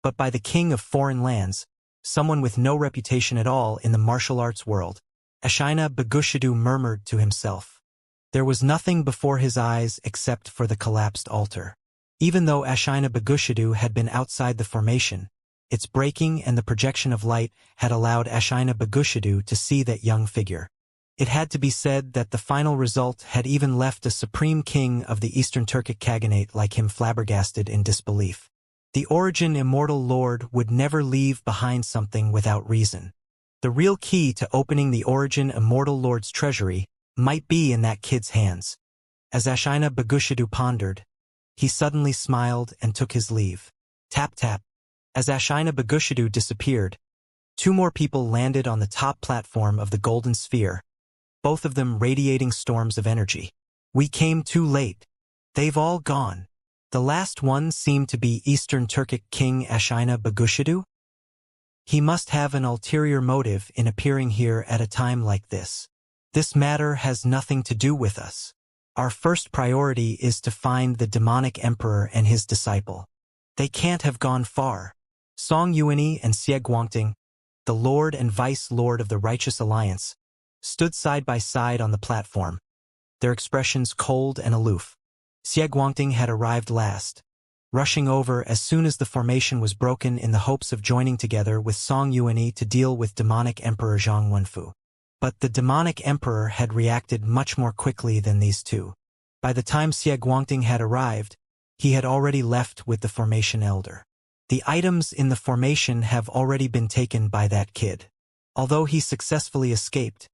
but by the king of foreign lands, someone with no reputation at all in the martial arts world." Ashina Bagushidu murmured to himself. There was nothing before his eyes except for the collapsed altar. Even though Ashina Bagushidu had been outside the formation, its breaking and the projection of light had allowed Ashina Bagushidu to see that young figure. It had to be said that the final result had even left a supreme king of the Eastern Turkic Khaganate like him flabbergasted in disbelief. The origin immortal lord would never leave behind something without reason. The real key to opening the origin immortal lord's treasury might be in that kid's hands. As Ashina Bagushidu pondered, he suddenly smiled and took his leave. Tap tap. As Ashina Bagushidu disappeared, two more people landed on the top platform of the golden sphere, both of them radiating storms of energy. "We came too late. They've all gone." The last one seemed to be Eastern Turkic King Ashina Bagushidu. He must have an ulterior motive in appearing here at a time like this. This matter has nothing to do with us. Our first priority is to find the demonic emperor and his disciple. They can't have gone far. Song Yuani and Xie Guangting, the Lord and Vice Lord of the Righteous Alliance, stood side by side on the platform, their expressions cold and aloof. Xie Guangting had arrived last, rushing over as soon as the formation was broken in the hopes of joining together with Song Yuanyi to deal with demonic Emperor Zhang Wenfu. But the demonic emperor had reacted much more quickly than these two. By the time Xie Guangting had arrived, he had already left with the formation elder. The items in the formation have already been taken by that kid. Although he successfully escaped,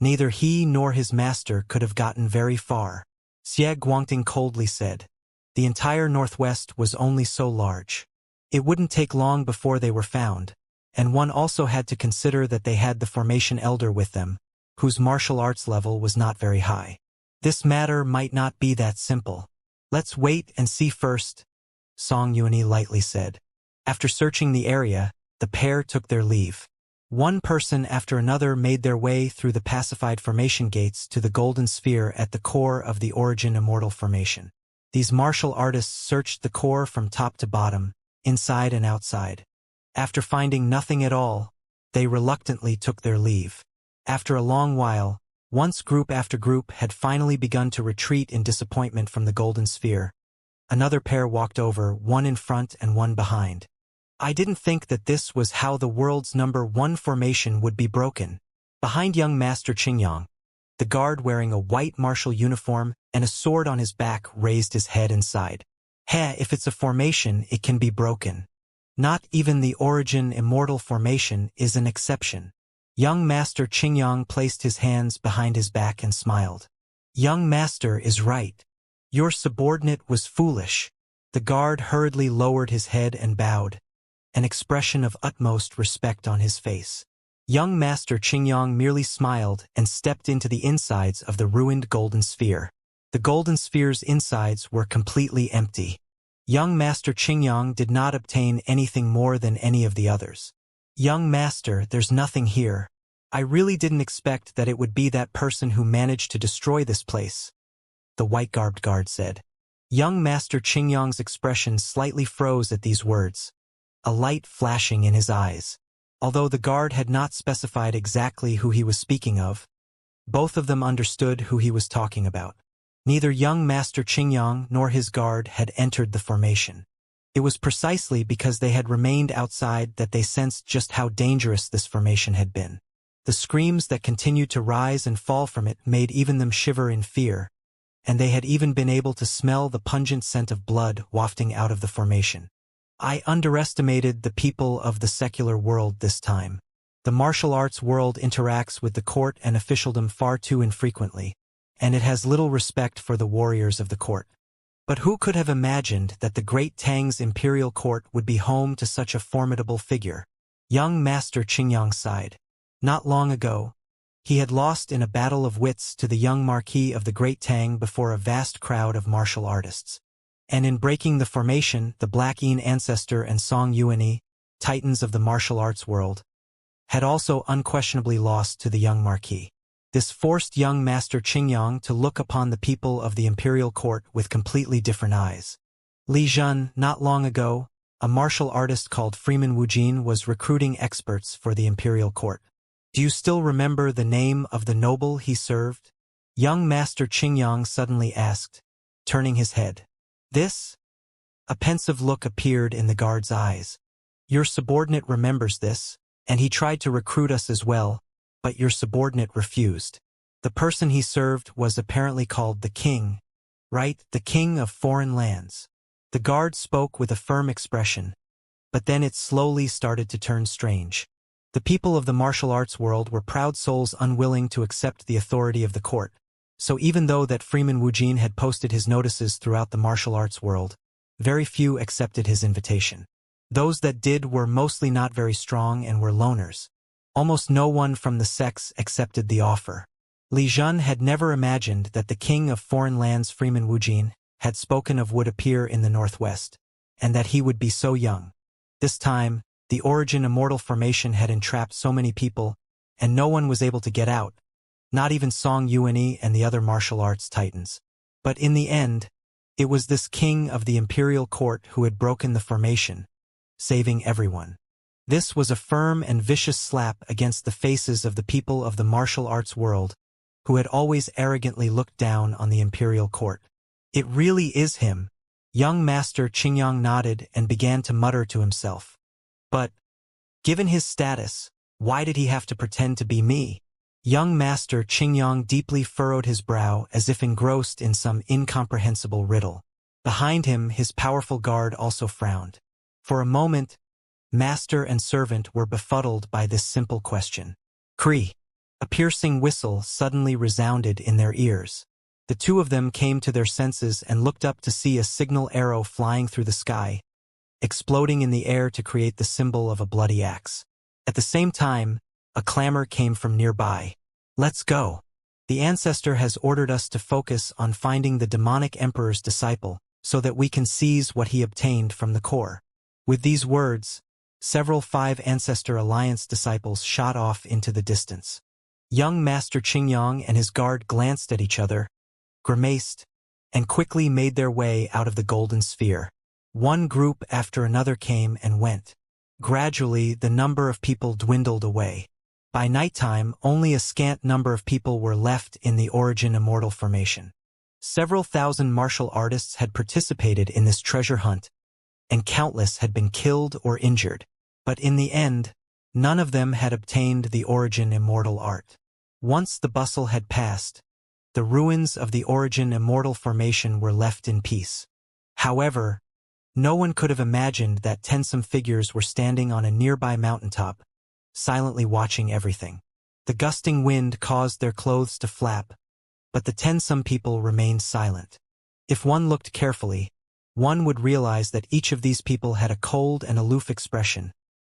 neither he nor his master could have gotten very far. Xie Guangting coldly said. The entire northwest was only so large. It wouldn't take long before they were found, and one also had to consider that they had the formation elder with them, whose martial arts level was not very high. This matter might not be that simple. Let's wait and see first, Song Yuanyi lightly said. After searching the area, the pair took their leave. One person after another made their way through the pacified formation gates to the golden sphere at the core of the origin immortal formation. These martial artists searched the core from top to bottom, inside and outside. After finding nothing at all, they reluctantly took their leave. After a long while, once group after group had finally begun to retreat in disappointment from the golden sphere, another pair walked over, one in front and one behind. I didn't think that this was how the world's #1 formation would be broken. Behind young Master Qingyang, the guard wearing a white martial uniform and a sword on his back raised his head and sighed. If it's a formation, it can be broken. Not even the origin immortal formation is an exception. Young Master Qingyang placed his hands behind his back and smiled. Young Master is right. Your subordinate was foolish. The guard hurriedly lowered his head and bowed, an expression of utmost respect on his face. Young Master Qingyang merely smiled and stepped into the insides of the ruined golden sphere. The golden sphere's insides were completely empty. Young Master Qingyang did not obtain anything more than any of the others. Young Master, there's nothing here. I really didn't expect that it would be that person who managed to destroy this place, the white-garbed guard said. Young Master Qingyang's expression slightly froze at these words, a light flashing in his eyes. Although the guard had not specified exactly who he was speaking of, both of them understood who he was talking about. Neither young Master Qingyang nor his guard had entered the formation. It was precisely because they had remained outside that they sensed just how dangerous this formation had been. The screams that continued to rise and fall from it made even them shiver in fear, and they had even been able to smell the pungent scent of blood wafting out of the formation. I underestimated the people of the secular world this time. The martial arts world interacts with the court and officialdom far too infrequently, and it has little respect for the warriors of the court. But who could have imagined that the great Tang's imperial court would be home to such a formidable figure? Young Master Qingyang sighed. Not long ago, he had lost in a battle of wits to the young Marquis of the Great Tang before a vast crowd of martial artists. And in breaking the formation, the Black Yin ancestor and Song Yuanyi, titans of the martial arts world, had also unquestionably lost to the young Marquis. This forced young Master Qingyang to look upon the people of the imperial court with completely different eyes. Li Zhen, not long ago, a martial artist called Freeman Wujin was recruiting experts for the imperial court. Do you still remember the name of the noble he served? Young Master Qingyang suddenly asked, turning his head. This? A pensive look appeared in the guard's eyes. Your subordinate remembers this, and he tried to recruit us as well, but your subordinate refused. The person he served was apparently called the king, right? The king of foreign lands. The guard spoke with a firm expression, but then it slowly started to turn strange. The people of the martial arts world were proud souls unwilling to accept the authority of the court. So even though that Freeman Wujin had posted his notices throughout the martial arts world, very few accepted his invitation. Those that did were mostly not very strong and were loners. Almost no one from the sex accepted the offer. Li Zhen had never imagined that the king of foreign lands Freeman Wujin had spoken of would appear in the northwest, and that he would be so young. This time, the origin immortal formation had entrapped so many people, and no one was able to get out. Not even Song Yuanyi and the other martial arts titans. But in the end, it was this king of the imperial court who had broken the formation, saving everyone. This was a firm and vicious slap against the faces of the people of the martial arts world, who had always arrogantly looked down on the imperial court. It really is him. Young Master Qingyang nodded and began to mutter to himself. But, given his status, why did he have to pretend to be me? Young Master Qingyang deeply furrowed his brow as if engrossed in some incomprehensible riddle. Behind him, his powerful guard also frowned. For a moment, master and servant were befuddled by this simple question. Cree! A piercing whistle suddenly resounded in their ears. The two of them came to their senses and looked up to see a signal arrow flying through the sky, exploding in the air to create the symbol of a bloody axe. At the same time, a clamor came from nearby. Let's go. The ancestor has ordered us to focus on finding the demonic emperor's disciple, so that we can seize what he obtained from the core. With these words, several 5 Ancestor Alliance disciples shot off into the distance. Young Master Qingyang and his guard glanced at each other, grimaced, and quickly made their way out of the golden sphere. One group after another came and went. Gradually, the number of people dwindled away. By nighttime, only a scant number of people were left in the Origin Immortal formation. Several thousand martial artists had participated in this treasure hunt, and countless had been killed or injured. But in the end, none of them had obtained the Origin Immortal art. Once the bustle had passed, the ruins of the Origin Immortal formation were left in peace. However, no one could have imagined that tensome figures were standing on a nearby mountaintop, silently watching everything. The gusting wind caused their clothes to flap, but the tensome people remained silent. If one looked carefully, one would realize that each of these people had a cold and aloof expression,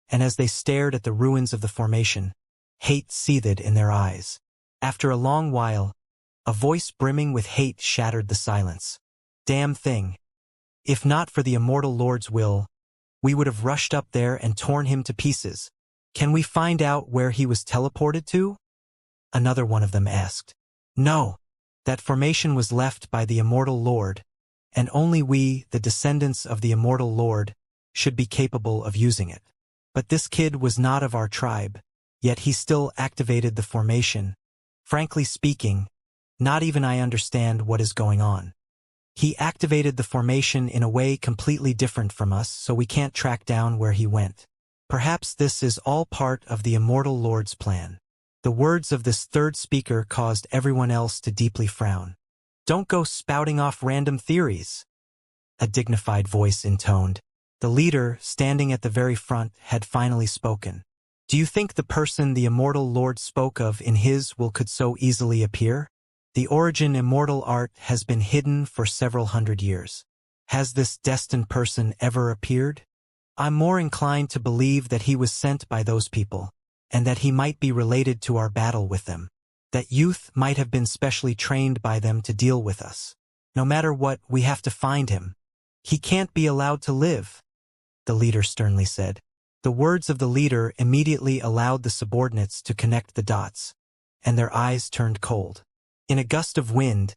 and as they stared at the ruins of the formation, hate seethed in their eyes. After a long while, a voice brimming with hate shattered the silence. Damn thing. If not for the Immortal Lord's will, we would have rushed up there and torn him to pieces. Can we find out where he was teleported to? Another one of them asked. No. That formation was left by the Immortal Lord, and only we, the descendants of the Immortal Lord, should be capable of using it. But this kid was not of our tribe, yet he still activated the formation. Frankly speaking, not even I understand what is going on. He activated the formation in a way completely different from us, so we can't track down where he went. Perhaps this is all part of the Immortal Lord's plan. The words of this third speaker caused everyone else to deeply frown. Don't go spouting off random theories, a dignified voice intoned. The leader, standing at the very front, had finally spoken. Do you think the person the Immortal Lord spoke of in his will could so easily appear? The Origin Immortal art has been hidden for several hundred years. Has this destined person ever appeared? I'm more inclined to believe that he was sent by those people, and that he might be related to our battle with them. That youth might have been specially trained by them to deal with us. No matter what, we have to find him. He can't be allowed to live, the leader sternly said. The words of the leader immediately allowed the subordinates to connect the dots, and their eyes turned cold. In a gust of wind,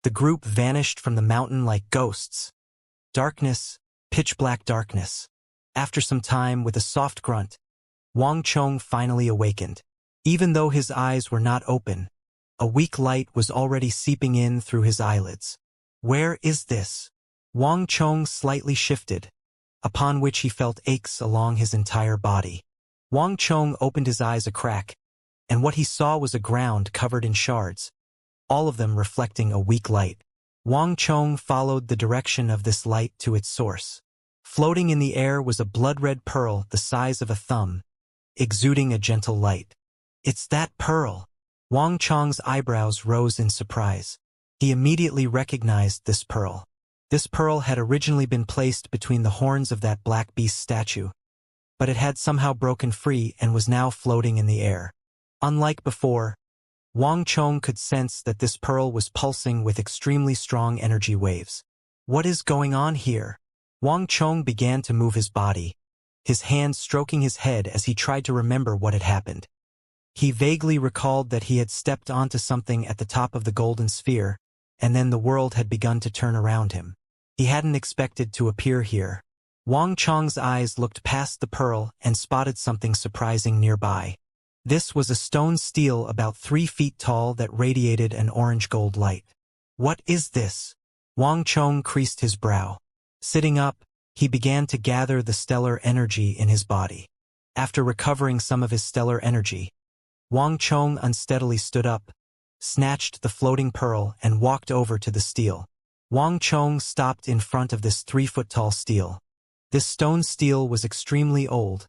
the group vanished from the mountain like ghosts. Darkness, pitch-black darkness. After some time, with a soft grunt, Wang Chong finally awakened. Even though his eyes were not open, a weak light was already seeping in through his eyelids. Where is this? Wang Chong slightly shifted, upon which he felt aches along his entire body. Wang Chong opened his eyes a crack, and what he saw was a ground covered in shards, all of them reflecting a weak light. Wang Chong followed the direction of this light to its source. Floating in the air was a blood-red pearl the size of a thumb, exuding a gentle light. It's that pearl! Wang Chong's eyebrows rose in surprise. He immediately recognized this pearl. This pearl had originally been placed between the horns of that black beast statue, but it had somehow broken free and was now floating in the air. Unlike before, Wang Chong could sense that this pearl was pulsing with extremely strong energy waves. What is going on here? Wang Chong began to move his body, his hand stroking his head as he tried to remember what had happened. He vaguely recalled that he had stepped onto something at the top of the golden sphere, and then the world had begun to turn around him. He hadn't expected to appear here. Wang Chong's eyes looked past the pearl and spotted something surprising nearby. This was a stone stele about 3 feet tall that radiated an orange-gold light. What is this? Wang Chong creased his brow. Sitting up, he began to gather the stellar energy in his body. After recovering some of his stellar energy, Wang Chong unsteadily stood up, snatched the floating pearl and walked over to the stele. Wang Chong stopped in front of this 3-foot-tall stele. This stone stele was extremely old,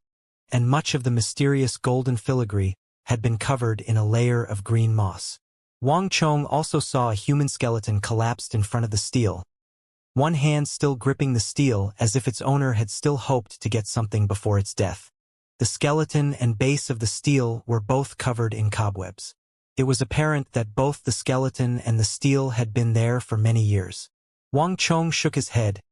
and much of the mysterious golden filigree had been covered in a layer of green moss. Wang Chong also saw a human skeleton collapsed in front of the stele, one hand still gripping the stele as if its owner had still hoped to get something before its death. The skeleton and base of the stele were both covered in cobwebs. It was apparent that both the skeleton and the stele had been there for many years. Wang Chong shook his head,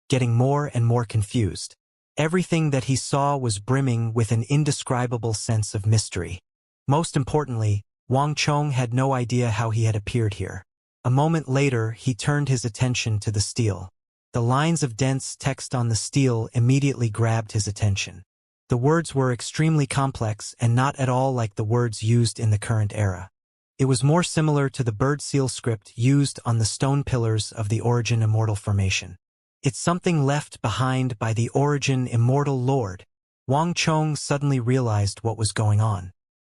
getting more and more confused. Everything that he saw was brimming with an indescribable sense of mystery. Most importantly, Wang Chong had no idea how he had appeared here. A moment later, he turned his attention to the stele. The lines of dense text on the stele immediately grabbed his attention. The words were extremely complex and not at all like the words used in the current era. It was more similar to the bird seal script used on the stone pillars of the Origin Immortal formation. It's something left behind by the Origin Immortal Lord. Wang Chong suddenly realized what was going on.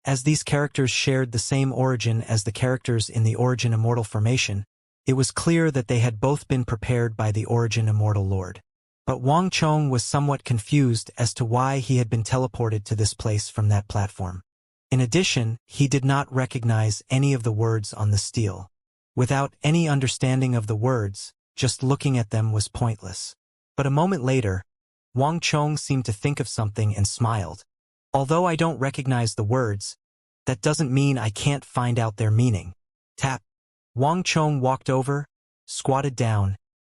As these characters shared the same origin as the characters in the Origin Immortal formation, it was clear that they had both been prepared by the Origin Immortal Lord. But Wang Chong was somewhat confused as to why he had been teleported to this place from that platform. In addition, he did not recognize any of the words on the stele. Without any understanding of the words, just looking at them was pointless. But a moment later, Wang Chong seemed to think of something and smiled. Although I don't recognize the words, that doesn't mean I can't find out their meaning. Tap. Wang Chong walked over, squatted down,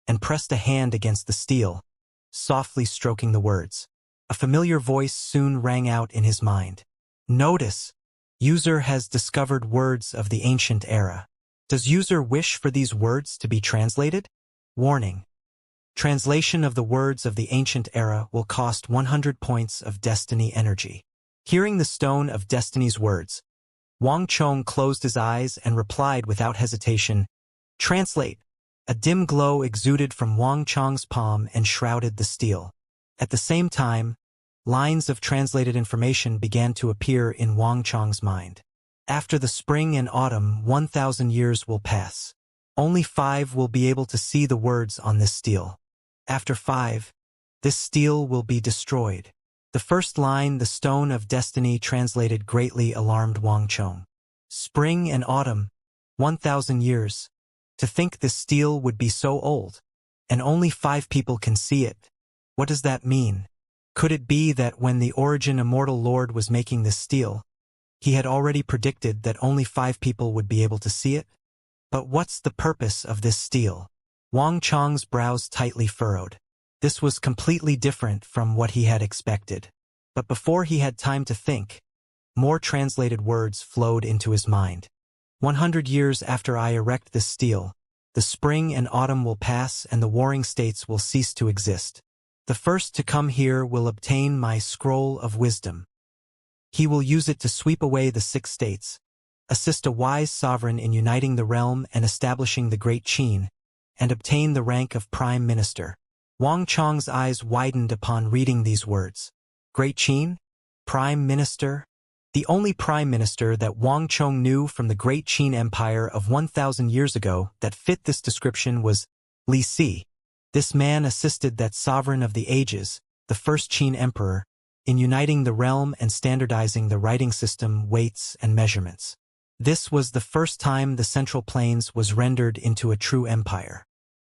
and pressed a hand against the stele, softly stroking the words. A familiar voice soon rang out in his mind. Notice, user has discovered words of the ancient era. Does user wish for these words to be translated? Warning. Translation of the words of the ancient era will cost 100 points of destiny energy. Hearing the Stone of Destiny's words, Wang Chong closed his eyes and replied without hesitation, "Translate." A dim glow exuded from Wang Chong's palm and shrouded the stele. At the same time, lines of translated information began to appear in Wang Chong's mind. After the spring and autumn, 1,000 years will pass. Only 5 will be able to see the words on this stele. After 5, this stele will be destroyed. The first line, the Stone of Destiny, translated greatly alarmed Wang Chong. Spring and autumn, 1,000 years. To think this stele would be so old, and only 5 people can see it. What does that mean? Could it be that when the Origin Immortal Lord was making this stele, he had already predicted that only 5 people would be able to see it? But what's the purpose of this stele? Wang Chong's brows tightly furrowed. This was completely different from what he had expected. But before he had time to think, more translated words flowed into his mind. 100 years after I erect this stele, the spring and autumn will pass and the warring states will cease to exist. The first to come here will obtain my scroll of wisdom. He will use it to sweep away the 6 states, assist a wise sovereign in uniting the realm and establishing the Great Qin, and obtain the rank of Prime Minister. Wang Chong's eyes widened upon reading these words. Great Qin? Prime Minister? The only Prime Minister that Wang Chong knew from the Great Qin Empire of 1,000 years ago that fit this description was Li Si. This man assisted that sovereign of the ages, the first Qin Emperor, in uniting the realm and standardizing the writing system, weights, and measurements. This was the first time the Central Plains was rendered into a true empire.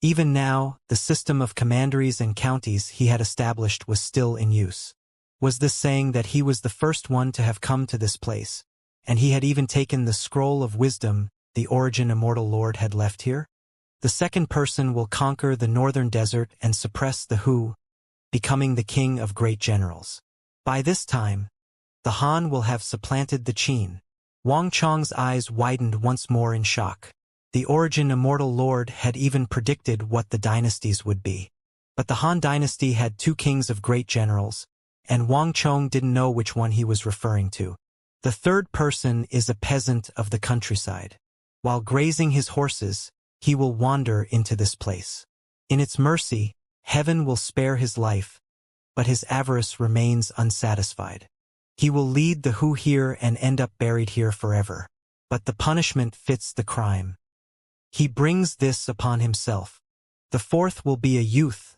Even now, the system of commanderies and counties he had established was still in use. Was this saying that he was the first one to have come to this place, and he had even taken the scroll of wisdom the Origin Immortal Lord had left here? The second person will conquer the northern desert and suppress the Hu, becoming the king of great generals. By this time, the Han will have supplanted the Qin. Wang Chong's eyes widened once more in shock. The Origin Immortal Lord had even predicted what the dynasties would be. But the Han dynasty had 2 kings of great generals, and Wang Chong didn't know which one he was referring to. The third person is a peasant of the countryside. While grazing his horses, he will wander into this place. In its mercy, Heaven will spare his life, but his avarice remains unsatisfied. He will lead the who here and end up buried here forever. But the punishment fits the crime. He brings this upon himself. The fourth will be a youth.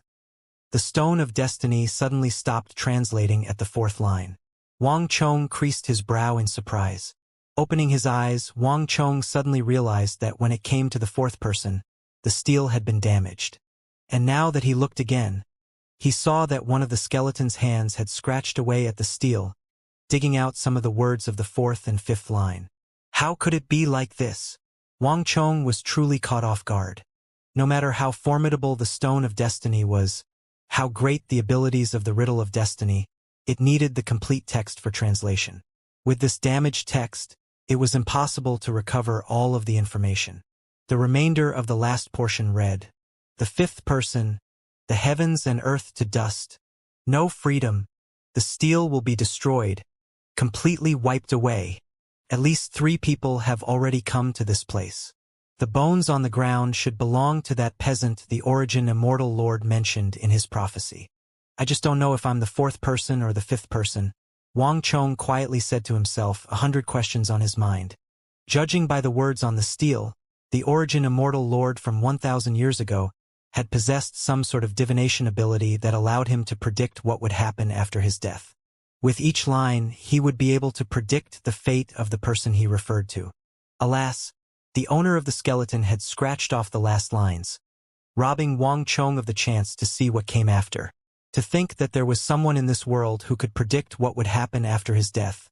The stone of destiny suddenly stopped translating at the fourth line. Wang Chong creased his brow in surprise. Opening his eyes, Wang Chong suddenly realized that when it came to the fourth person, the steel had been damaged. And now that he looked again, he saw that one of the skeleton's hands had scratched away at the steel, digging out some of the words of the fourth and fifth line. How could it be like this? Wang Chong was truly caught off guard. No matter how formidable the Stone of Destiny was, how great the abilities of the Riddle of Destiny, it needed the complete text for translation. With this damaged text, it was impossible to recover all of the information. The remainder of the last portion read, "The fifth person, the heavens and earth to dust. No freedom. The steel will be destroyed, completely wiped away. At least 3 people have already come to this place. The bones on the ground should belong to that peasant the Origin Immortal Lord mentioned in his prophecy. I just don't know if I'm the 4th person or the 5th person," Wang Chong quietly said to himself, 100 questions on his mind. Judging by the words on the steel, the Origin Immortal Lord from 1,000 years ago had possessed some sort of divination ability that allowed him to predict what would happen after his death. With each line, he would be able to predict the fate of the person he referred to. Alas, the owner of the skeleton had scratched off the last lines, robbing Wang Chong of the chance to see what came after. To think that there was someone in this world who could predict what would happen after his death.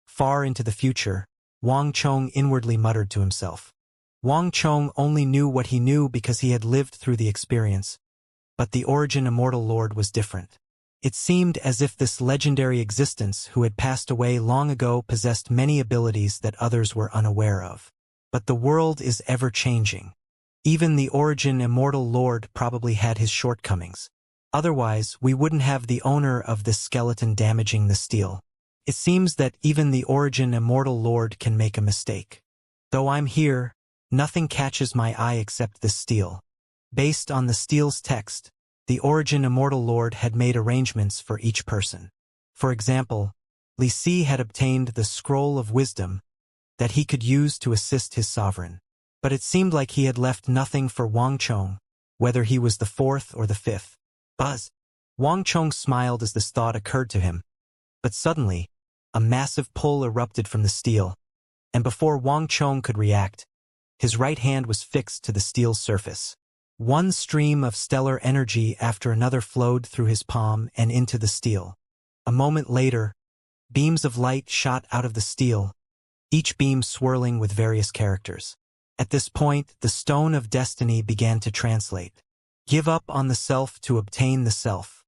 Far into the future, Wang Chong inwardly muttered to himself. Wang Chong only knew what he knew because he had lived through the experience, but the Origin Immortal Lord was different. It seemed as if this legendary existence who had passed away long ago possessed many abilities that others were unaware of. But the world is ever-changing. Even the Origin Immortal Lord probably had his shortcomings. Otherwise, we wouldn't have the owner of this skeleton damaging the steel. It seems that even the Origin Immortal Lord can make a mistake. Though I'm here, nothing catches my eye except this steel. Based on the steel's text, the Origin Immortal Lord had made arrangements for each person. For example, Li Si had obtained the Scroll of Wisdom that he could use to assist his sovereign. But it seemed like he had left nothing for Wang Chong, whether he was the 4th or the 5th. Buzz! Wang Chong smiled as this thought occurred to him. But suddenly, a massive pull erupted from the steel, and before Wang Chong could react, his right hand was fixed to the steel's surface. One stream of stellar energy after another flowed through his palm and into the steel. A moment later, beams of light shot out of the steel, each beam swirling with various characters. At this point, the Stone of Destiny began to translate. Give up on the self to obtain the self.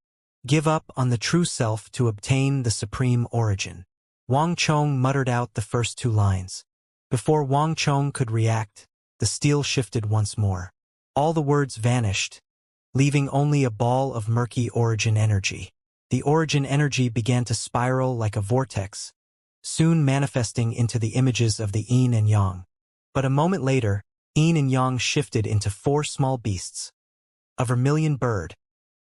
Give up on the true self to obtain the supreme origin. Wang Chong muttered out the first 2 lines. Before Wang Chong could react, the steel shifted once more. All the words vanished, leaving only a ball of murky origin energy. The origin energy began to spiral like a vortex, soon manifesting into the images of the yin and yang. But a moment later, yin and yang shifted into 4 small beasts. A vermilion bird,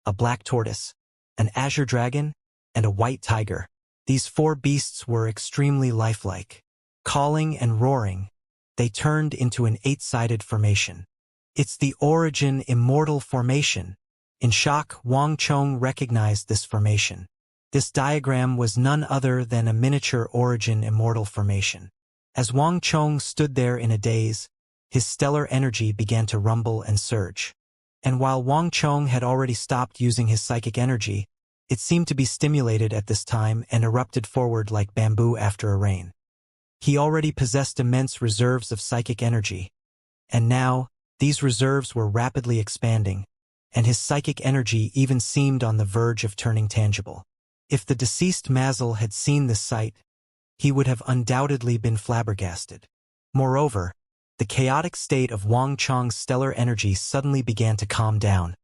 a black tortoise, an azure dragon, and a white tiger. These 4 beasts were extremely lifelike. Calling and roaring, they turned into an 8-sided formation. It's the Origin Immortal Formation. In shock, Wang Chong recognized this formation. This diagram was none other than a miniature Origin Immortal Formation. As Wang Chong stood there in a daze, his stellar energy began to rumble and surge. And while Wang Chong had already stopped using his psychic energy, it seemed to be stimulated at this time and erupted forward like bamboo after a rain. He already possessed immense reserves of psychic energy, and now, these reserves were rapidly expanding, and his psychic energy even seemed on the verge of turning tangible. If the deceased Mazel had seen this sight, he would have undoubtedly been flabbergasted. Moreover, the chaotic state of Wang Chong's stellar energy suddenly began to calm down,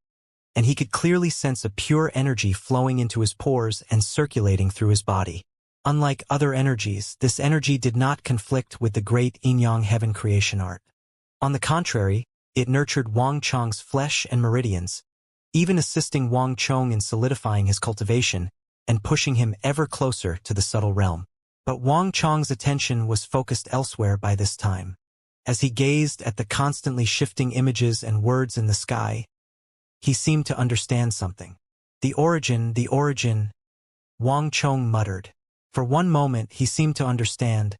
and he could clearly sense a pure energy flowing into his pores and circulating through his body. Unlike other energies, this energy did not conflict with the great yin-yang heaven creation art. On the contrary, it nurtured Wang Chong's flesh and meridians, even assisting Wang Chong in solidifying his cultivation and pushing him ever closer to the subtle realm. But Wang Chong's attention was focused elsewhere by this time. As he gazed at the constantly shifting images and words in the sky, he seemed to understand something. The origin, Wang Chong muttered. For one moment he seemed to understand,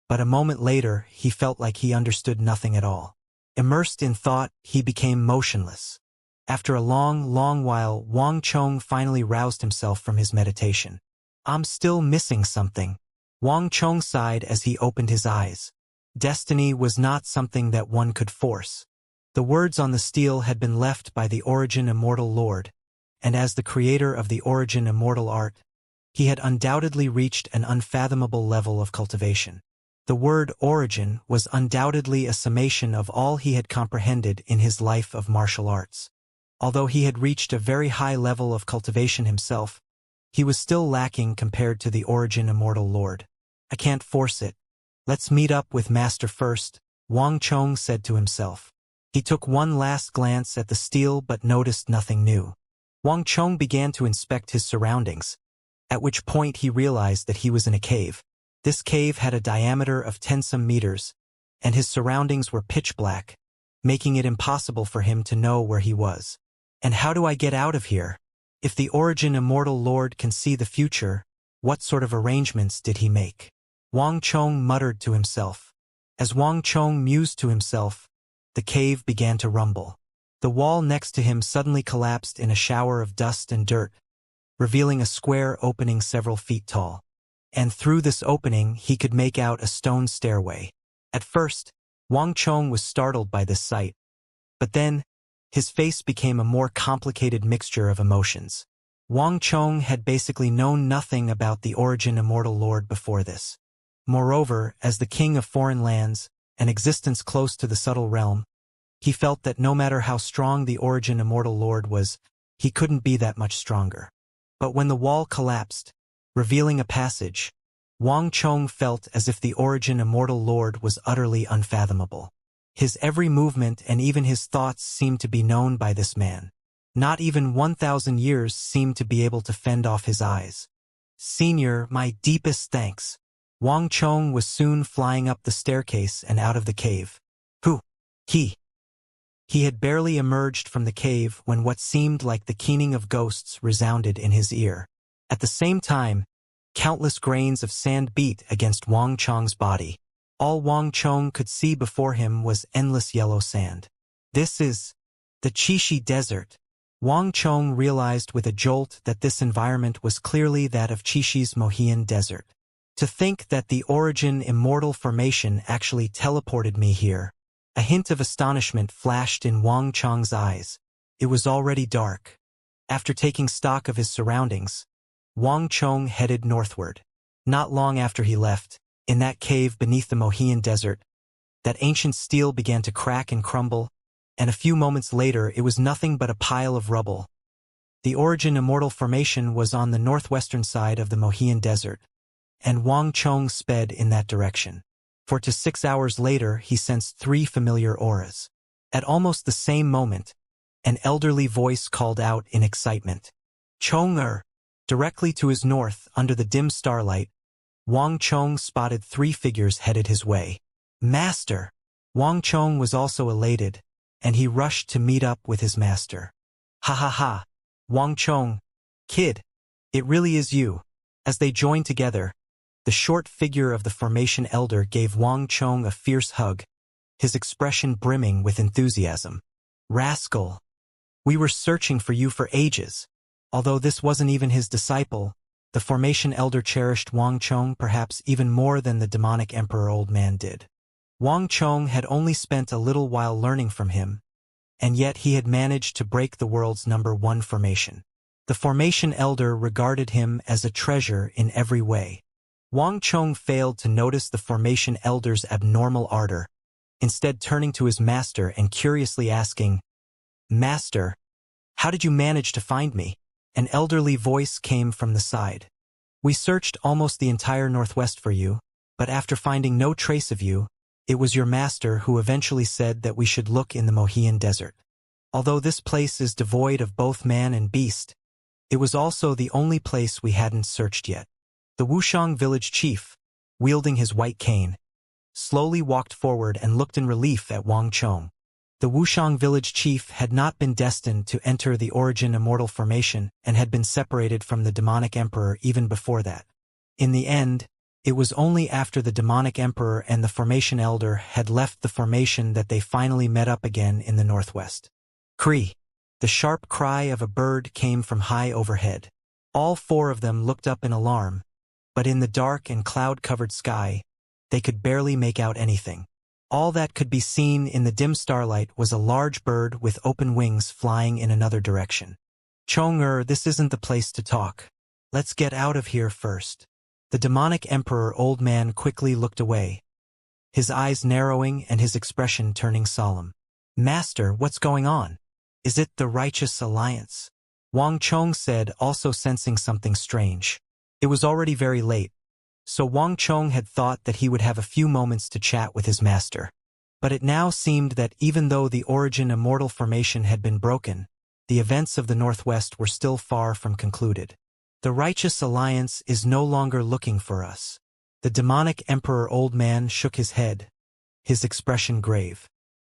but a moment later he felt like he understood nothing at all. Immersed in thought, he became motionless. After a long while, Wang Chong finally roused himself from his meditation. I'm still missing something. Wang Chong sighed as he opened his eyes. Destiny was not something that one could force. The words on the stele had been left by the Origin Immortal Lord, and as the creator of the Origin Immortal Art, he had undoubtedly reached an unfathomable level of cultivation. The word origin was undoubtedly a summation of all he had comprehended in his life of martial arts. Although he had reached a very high level of cultivation himself, he was still lacking compared to the Origin Immortal Lord. I can't force it. Let's meet up with Master first, Wang Chong said to himself. He took one last glance at the stele but noticed nothing new. Wang Chong began to inspect his surroundings, at which point he realized that he was in a cave. This cave had a diameter of 10-some meters, and his surroundings were pitch black, making it impossible for him to know where he was. And how do I get out of here? If the Origin Immortal Lord can see the future, what sort of arrangements did he make? Wang Chong muttered to himself. As Wang Chong mused to himself, the cave began to rumble. The wall next to him suddenly collapsed in a shower of dust and dirt, revealing a square opening several feet tall. And through this opening he could make out a stone stairway. At first, Wang Chong was startled by this sight, but then, his face became a more complicated mixture of emotions. Wang Chong had basically known nothing about the Origin Immortal Lord before this. Moreover, as the king of foreign lands, an existence close to the subtle realm, he felt that no matter how strong the Origin Immortal Lord was, he couldn't be that much stronger. But when the wall collapsed, revealing a passage, Wang Chong felt as if the Origin Immortal Lord was utterly unfathomable. His every movement and even his thoughts seemed to be known by this man. Not even 1,000 years seemed to be able to fend off his eyes. Senior, my deepest thanks. Wang Chong was soon flying up the staircase and out of the cave. Who? He had barely emerged from the cave when what seemed like the keening of ghosts resounded in his ear. At the same time, countless grains of sand beat against Wang Chong's body. All Wang Chong could see before him was endless yellow sand. This is the Qixi Desert. Wang Chong realized with a jolt that this environment was clearly that of Qixi's Mohian Desert. To think that the Origin Immortal Formation actually teleported me here. A hint of astonishment flashed in Wang Chong's eyes. It was already dark. After taking stock of his surroundings, Wang Chong headed northward. Not long after he left, in that cave beneath the Mohian Desert, that ancient stele began to crack and crumble, and a few moments later it was nothing but a pile of rubble. The Origin Immortal Formation was on the northwestern side of the Mohian Desert, and Wang Chong sped in that direction. 4 to 6 hours later he sensed 3 familiar auras. At almost the same moment, an elderly voice called out in excitement. Chong-er! Directly to his north, under the dim starlight, Wang Chong spotted 3 figures headed his way. Master! Wang Chong was also elated, and he rushed to meet up with his master. Ha ha ha! Wang Chong! Kid! It really is you. As they joined together, the short figure of the formation elder gave Wang Chong a fierce hug, his expression brimming with enthusiasm. Rascal! We were searching for you for ages. Although this wasn't even his disciple, the formation elder cherished Wang Chong perhaps even more than the demonic emperor old man did. Wang Chong had only spent a little while learning from him, and yet he had managed to break the world's #1 formation. The formation elder regarded him as a treasure in every way. Wang Chong failed to notice the formation elder's abnormal ardor, instead turning to his master and curiously asking, Master, how did you manage to find me? An elderly voice came from the side. We searched almost the entire northwest for you, but after finding no trace of you, it was your master who eventually said that we should look in the Mohian Desert. Although this place is devoid of both man and beast, it was also the only place we hadn't searched yet. The Wuxiang village chief, wielding his white cane, slowly walked forward and looked in relief at Wang Chong. The Wuxiang village chief had not been destined to enter the Origin Immortal formation and had been separated from the demonic emperor even before that. In the end, it was only after the demonic emperor and the formation elder had left the formation that they finally met up again in the northwest. Cree! The sharp cry of a bird came from high overhead. All four of them looked up in alarm, but in the dark and cloud-covered sky, they could barely make out anything. All that could be seen in the dim starlight was a large bird with open wings flying in another direction. Chong-er, this isn't the place to talk. Let's get out of here first. The demonic emperor old man quickly looked away, his eyes narrowing and his expression turning solemn. Master, what's going on? Is it the Righteous Alliance? Wang Chong said, also sensing something strange. It was already very late, so Wang Chong had thought that he would have a few moments to chat with his master. But it now seemed that even though the Origin Immortal formation had been broken, the events of the Northwest were still far from concluded. The Righteous Alliance is no longer looking for us. The demonic emperor old man shook his head, his expression grave.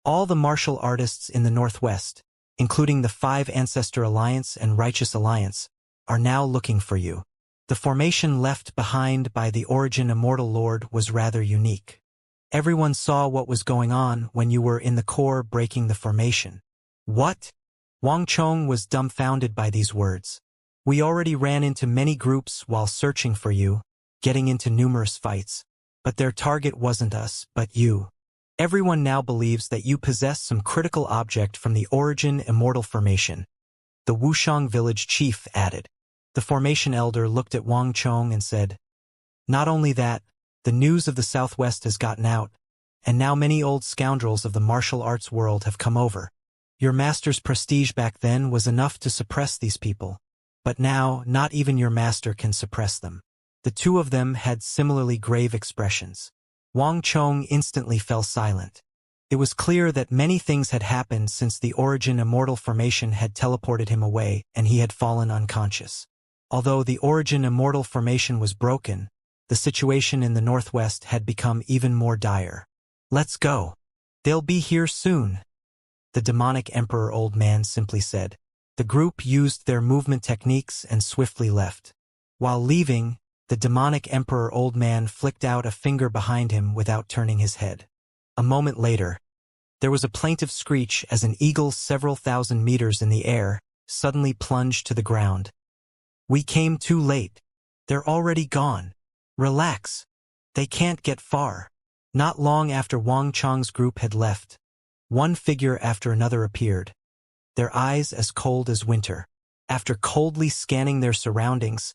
All the martial artists in the Northwest, including the 5 Ancestor Alliance and Righteous Alliance, are now looking for you. The formation left behind by the Origin Immortal Lord was rather unique. Everyone saw what was going on when you were in the core breaking the formation. What? Wang Chong was dumbfounded by these words. We already ran into many groups while searching for you, getting into numerous fights. But their target wasn't us, but you. Everyone now believes that you possess some critical object from the Origin Immortal formation. The Wuxiang village chief added. The formation elder looked at Wang Chong and said, not only that, the news of the Southwest has gotten out, and now many old scoundrels of the martial arts world have come over. Your master's prestige back then was enough to suppress these people. But now, not even your master can suppress them. The two of them had similarly grave expressions. Wang Chong instantly fell silent. It was clear that many things had happened since the Origin Immortal formation had teleported him away and he had fallen unconscious. Although the Origin Immortal formation was broken, the situation in the Northwest had become even more dire. Let's go. They'll be here soon. The demonic emperor old man simply said. The group used their movement techniques and swiftly left. While leaving, the demonic emperor old man flicked out a finger behind him without turning his head. A moment later, there was a plaintive screech as an eagle several thousand meters in the air suddenly plunged to the ground. We came too late. They're already gone. Relax. They can't get far. Not long after Wang Chong's group had left, one figure after another appeared, their eyes as cold as winter. After coldly scanning their surroundings,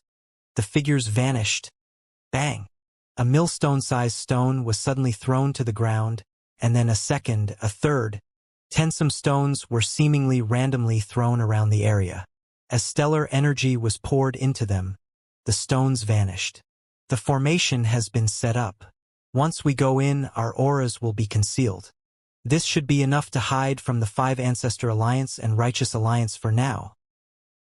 the figures vanished. Bang! A millstone-sized stone was suddenly thrown to the ground, and then a second, a third. Tensome stones were seemingly randomly thrown around the area. As stellar energy was poured into them, the stones vanished. The formation has been set up. Once we go in, our auras will be concealed. This should be enough to hide from the 5 Ancestor Alliance and Righteous Alliance for now,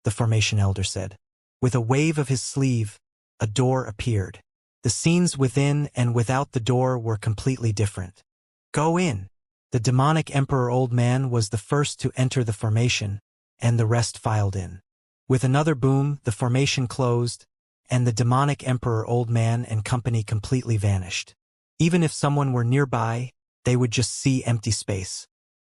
the formation elder said. With a wave of his sleeve, a door appeared. The scenes within and without the door were completely different. Go in. The demonic emperor old man was the first to enter the formation, and the rest filed in. With another boom, the formation closed, and the demonic emperor old man and company completely vanished. Even if someone were nearby, they would just see empty space.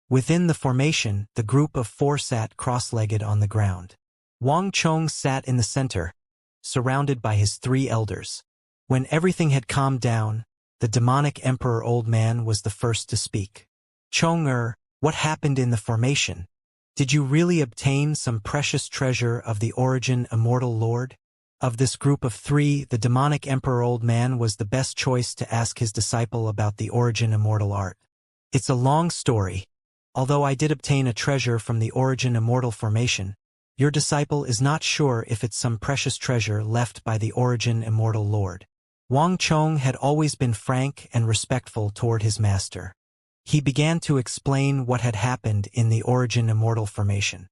Within the formation, the group of 4 sat cross-legged on the ground. Wang Chong sat in the center, surrounded by his 3 elders. When everything had calmed down, the demonic emperor old man was the first to speak. Chong-er, what happened in the formation? Did you really obtain some precious treasure of the Origin Immortal Lord? Of this group of 3, the demonic emperor old man was the best choice to ask his disciple about the Origin Immortal art. It's a long story. Although I did obtain a treasure from the Origin Immortal formation, your disciple is not sure if it's some precious treasure left by the Origin Immortal Lord. Wang Chong had always been frank and respectful toward his master. He began to explain what had happened in the Origin Immortal formation.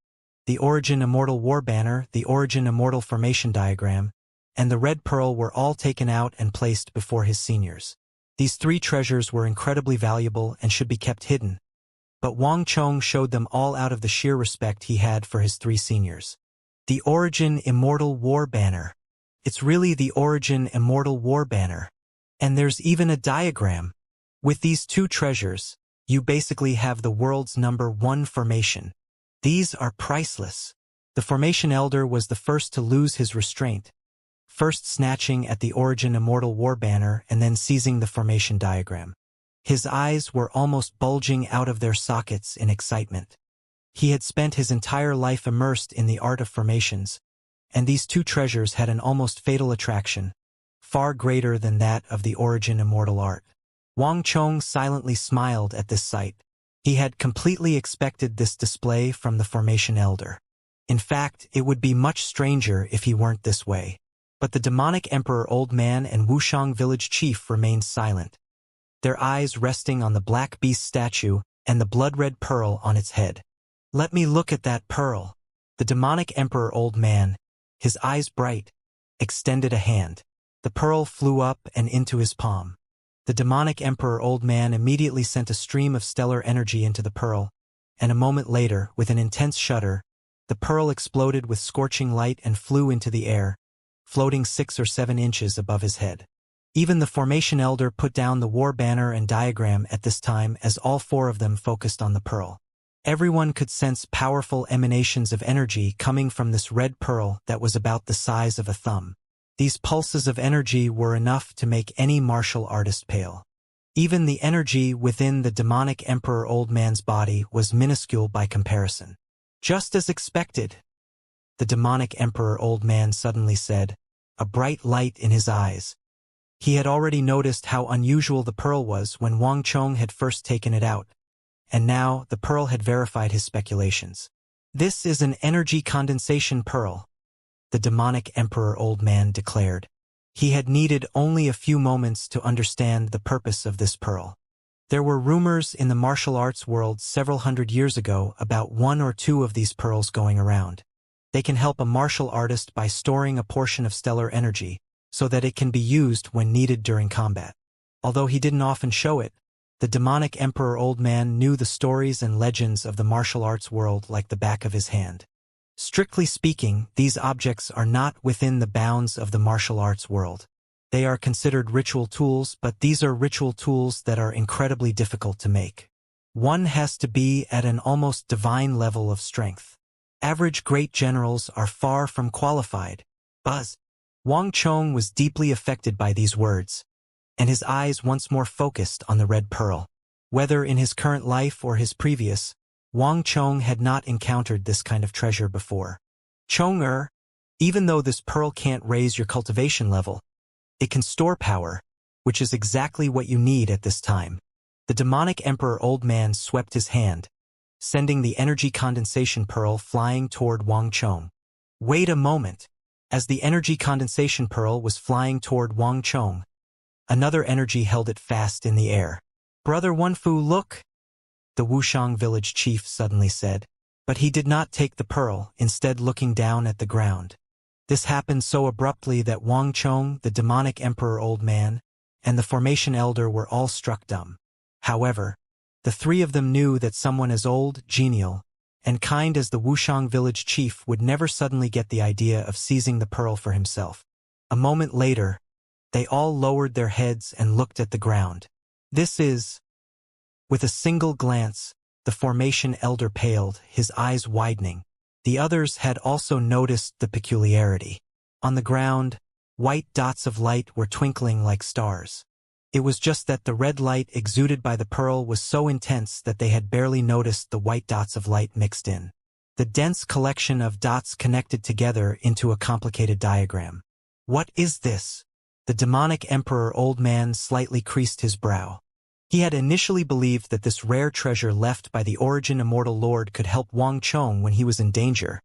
The Origin Immortal War Banner, the Origin Immortal formation diagram, and the red pearl were all taken out and placed before his seniors. These three treasures were incredibly valuable and should be kept hidden, but Wang Chong showed them all out of the sheer respect he had for his three seniors. The Origin Immortal War Banner. It's really the Origin Immortal War Banner. And there's even a diagram. With these two treasures, you basically have the world's #1 formation. These are priceless. The formation elder was the first to lose his restraint, first snatching at the Origin Immortal War Banner and then seizing the formation diagram. His eyes were almost bulging out of their sockets in excitement. He had spent his entire life immersed in the art of formations, and these two treasures had an almost fatal attraction, far greater than that of the Origin Immortal art. Wang Chong silently smiled at this sight. He had completely expected this display from the formation elder. In fact, it would be much stranger if he weren't this way. But the demonic emperor old man and Wuxiang village chief remained silent, their eyes resting on the black beast statue and the blood-red pearl on its head. "Let me look at that pearl." The demonic emperor old man, his eyes bright, extended a hand. The pearl flew up and into his palm. The demonic emperor old man immediately sent a stream of stellar energy into the pearl, and a moment later, with an intense shudder, the pearl exploded with scorching light and flew into the air, floating 6 or 7 inches above his head. Even the formation elder put down the war banner and diagram at this time as all 4 of them focused on the pearl. Everyone could sense powerful emanations of energy coming from this red pearl that was about the size of a thumb. These pulses of energy were enough to make any martial artist pale. Even the energy within the demonic emperor old man's body was minuscule by comparison. "Just as expected," the demonic emperor old man suddenly said, a bright light in his eyes. He had already noticed how unusual the pearl was when Wang Chong had first taken it out, and now the pearl had verified his speculations. "This is an energy condensation pearl," the demonic emperor old man declared. He had needed only a few moments to understand the purpose of this pearl. There were rumors in the martial arts world several hundred years ago about 1 or 2 of these pearls going around. They can help a martial artist by storing a portion of stellar energy, so that it can be used when needed during combat. Although he didn't often show it, the demonic emperor old man knew the stories and legends of the martial arts world like the back of his hand. Strictly speaking, these objects are not within the bounds of the martial arts world. They are considered ritual tools, but these are ritual tools that are incredibly difficult to make. One has to be at an almost divine level of strength. Average great generals are far from qualified. Buzz. Wang Chong was deeply affected by these words, and his eyes once more focused on the red pearl. Whether in his current life or his previous, Wang Chong had not encountered this kind of treasure before. "Chong-er, even though this pearl can't raise your cultivation level, it can store power, which is exactly what you need at this time." The demonic emperor old man swept his hand, sending the energy condensation pearl flying toward Wang Chong. Wait a moment. As the energy condensation pearl was flying toward Wang Chong, another energy held it fast in the air. "Brother Wunfu, look," the Wuxiang village chief suddenly said. But he did not take the pearl, instead looking down at the ground. This happened so abruptly that Wang Chong, the demonic emperor old man, and the formation elder were all struck dumb. However, the 3 of them knew that someone as old, genial, and kind as the Wuxiang village chief would never suddenly get the idea of seizing the pearl for himself. A moment later, they all lowered their heads and looked at the ground. "This is..." With a single glance, the formation elder paled, his eyes widening. The others had also noticed the peculiarity. On the ground, white dots of light were twinkling like stars. It was just that the red light exuded by the pearl was so intense that they had barely noticed the white dots of light mixed in. The dense collection of dots connected together into a complicated diagram. "What is this?" The demonic emperor old man slightly creased his brow. He had initially believed that this rare treasure left by the Origin Immortal Lord could help Wang Chong when he was in danger,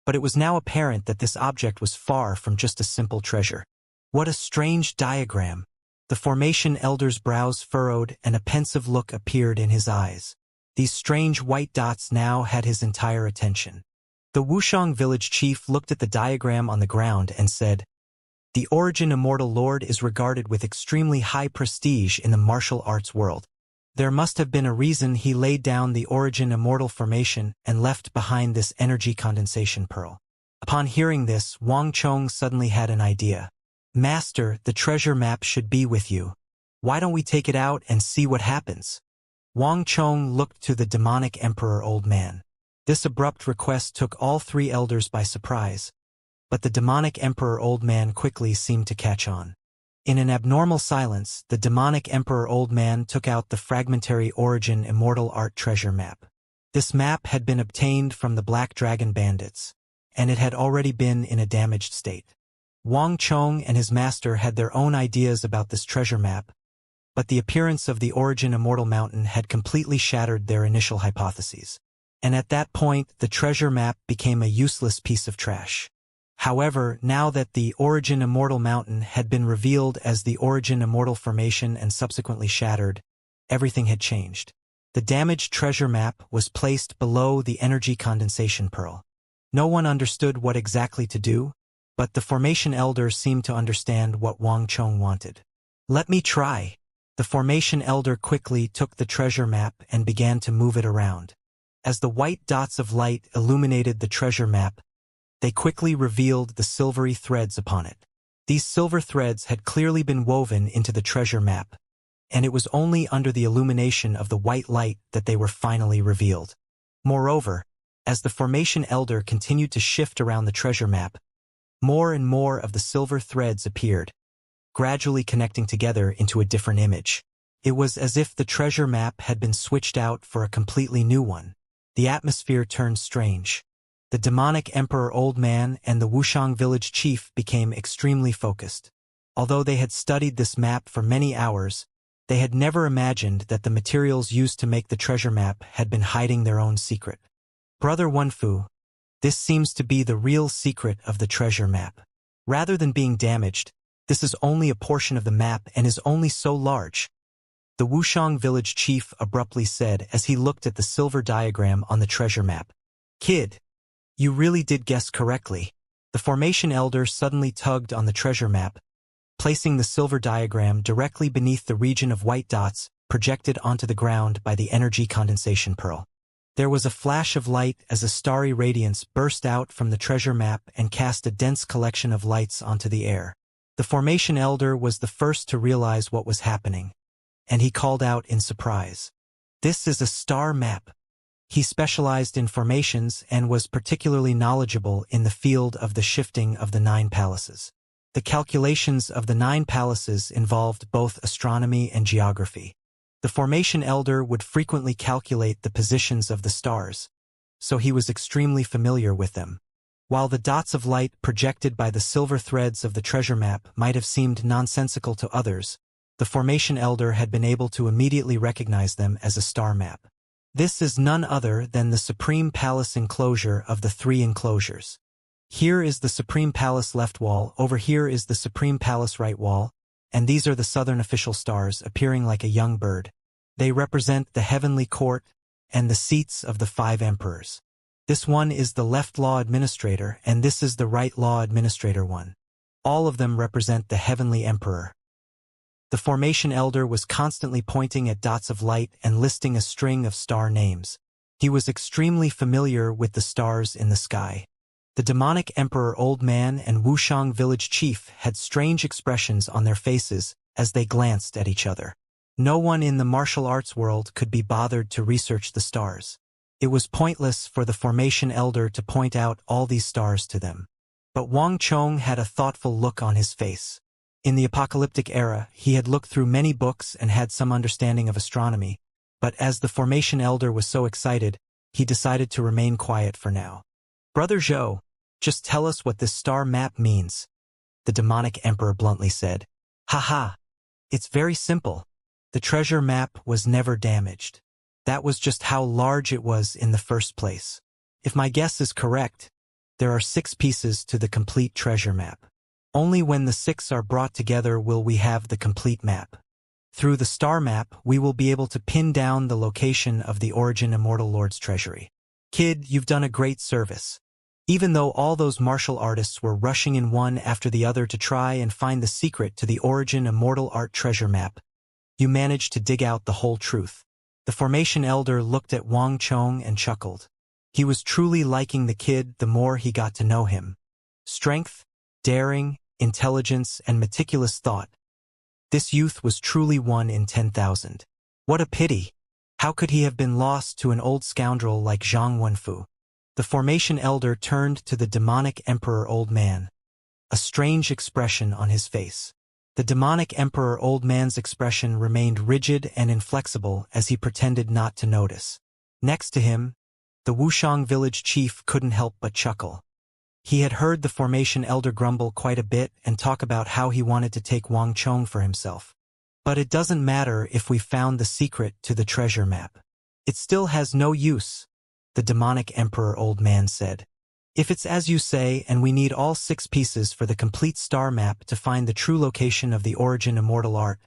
but it was now apparent that this object was far from just a simple treasure. "What a strange diagram," The formation elder's brows furrowed and a pensive look appeared in his eyes. These strange white dots now had his entire attention. The Wuxiang village chief looked at the diagram on the ground and said, "The Origin Immortal Lord is regarded with extremely high prestige in the martial arts world. There must have been a reason he laid down the Origin Immortal formation and left behind this energy condensation pearl." Upon hearing this, Wang Chong suddenly had an idea. "Master, the treasure map should be with you. Why don't we take it out and see what happens?" Wang Chong looked to the demonic emperor old man. This abrupt request took all three elders by surprise, but the demonic emperor old man quickly seemed to catch on. In an abnormal silence, the demonic emperor old man took out the fragmentary Origin Immortal Art treasure map. This map had been obtained from the Black Dragon bandits, and it had already been in a damaged state. Wang Chong and his master had their own ideas about this treasure map, but the appearance of the Origin Immortal Mountain had completely shattered their initial hypotheses. And at that point, the treasure map became a useless piece of trash. However, now that the Origin Immortal Mountain had been revealed as the Origin Immortal Formation and subsequently shattered, everything had changed. The damaged treasure map was placed below the energy condensation pearl. No one understood what exactly to do, but the formation elder seemed to understand what Wang Chong wanted. "Let me try." The formation elder quickly took the treasure map and began to move it around. As the white dots of light illuminated the treasure map, they quickly revealed the silvery threads upon it. These silver threads had clearly been woven into the treasure map, and it was only under the illumination of the white light that they were finally revealed. Moreover, as the formation elder continued to shift around the treasure map, more and more of the silver threads appeared, gradually connecting together into a different image. It was as if the treasure map had been switched out for a completely new one. The atmosphere turned strange. The demonic emperor old man and the Wuxiang village chief became extremely focused. Although they had studied this map for many hours, they had never imagined that the materials used to make the treasure map had been hiding their own secret. "Brother Wenfu, this seems to be the real secret of the treasure map. Rather than being damaged, this is only a portion of the map and is only so large," the Wuxiang village chief abruptly said as he looked at the silver diagram on the treasure map. "Kid, you really did guess correctly." The formation elder suddenly tugged on the treasure map, placing the silver diagram directly beneath the region of white dots projected onto the ground by the energy condensation pearl. There was a flash of light as a starry radiance burst out from the treasure map and cast a dense collection of lights onto the air. The formation elder was the first to realize what was happening, and he called out in surprise, "This is a star map." He specialized in formations and was particularly knowledgeable in the field of the shifting of the 9 palaces. The calculations of the 9 palaces involved both astronomy and geography. The formation elder would frequently calculate the positions of the stars, so he was extremely familiar with them. While the dots of light projected by the silver threads of the treasure map might have seemed nonsensical to others, the formation elder had been able to immediately recognize them as a star map. This is none other than the Supreme Palace enclosure of the 3 enclosures. Here is the Supreme Palace left wall, over here is the Supreme Palace right wall, and these are the southern official stars appearing like a young bird. They represent the heavenly court and the seats of the 5 emperors. This one is the left law administrator, and this is the right law administrator one. All of them represent the heavenly emperor. The formation elder was constantly pointing at dots of light and listing a string of star names. He was extremely familiar with the stars in the sky. The demonic emperor old man and Wuxiang village chief had strange expressions on their faces as they glanced at each other. No one in the martial arts world could be bothered to research the stars. It was pointless for the formation elder to point out all these stars to them. But Wang Chong had a thoughtful look on his face. In the apocalyptic era, he had looked through many books and had some understanding of astronomy, but as the formation elder was so excited, he decided to remain quiet for now. "Brother Zhou, just tell us what this star map means," the demonic emperor bluntly said. "Haha, it's very simple. The treasure map was never damaged. That was just how large it was in the first place. If my guess is correct, there are 6 pieces to the complete treasure map. Only when the 6 are brought together will we have the complete map. Through the star map, we will be able to pin down the location of the Origin Immortal Lord's treasury. Kid, you've done a great service. Even though all those martial artists were rushing in one after the other to try and find the secret to the Origin Immortal Art treasure map, you managed to dig out the whole truth. The Formation Elder looked at Wang Chong and chuckled. He was truly liking the kid the more he got to know him. Strength, daring, intelligence, and meticulous thought. This youth was truly 1 in 10,000. What a pity! How could he have been lost to an old scoundrel like Zhang Wenfu? The Formation Elder turned to the demonic Emperor Old Man. A strange expression on his face. The demonic Emperor Old Man's expression remained rigid and inflexible as he pretended not to notice. Next to him, the Wuxiang village chief couldn't help but chuckle. He had heard the Formation Elder grumble quite a bit and talk about how he wanted to take Wang Chong for himself. But it doesn't matter if we found the secret to the treasure map. It still has no use, the demonic Emperor Old Man said. If it's as you say and we need all 6 pieces for the complete star map to find the true location of the Origin Immortal Art,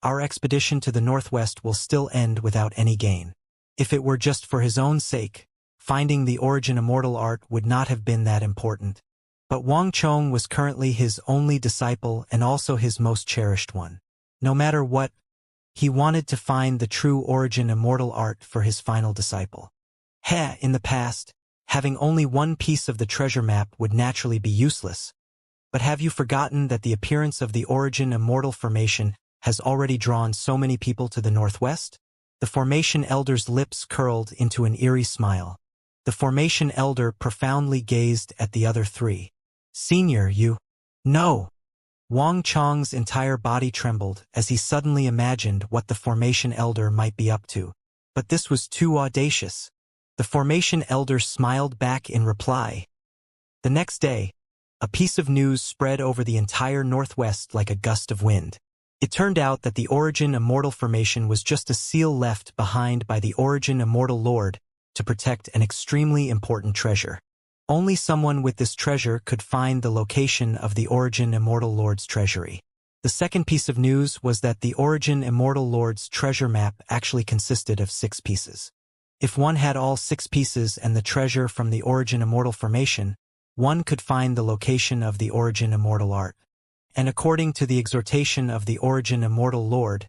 our expedition to the northwest will still end without any gain. If it were just for his own sake, finding the Origin Immortal Art would not have been that important. But Wang Chong was currently his only disciple and also his most cherished one. No matter what, he wanted to find the true Origin Immortal Art for his final disciple. In the past, having only 1 piece of the treasure map would naturally be useless. But have you forgotten that the appearance of the Origin Immortal Formation has already drawn so many people to the northwest? The Formation Elder's lips curled into an eerie smile. The Formation Elder profoundly gazed at the other 3. Senior, you... No! Wang Chong's entire body trembled as he suddenly imagined what the Formation Elder might be up to. But this was too audacious. The Formation Elder smiled back in reply. The next day, a piece of news spread over the entire northwest like a gust of wind. It turned out that the Origin Immortal Formation was just a seal left behind by the Origin Immortal Lord to protect an extremely important treasure. Only someone with this treasure could find the location of the Origin Immortal Lord's treasury. The second piece of news was that the Origin Immortal Lord's treasure map actually consisted of 6 pieces. If one had all 6 pieces and the treasure from the Origin Immortal Formation, one could find the location of the Origin Immortal Art. And according to the exhortation of the Origin Immortal Lord,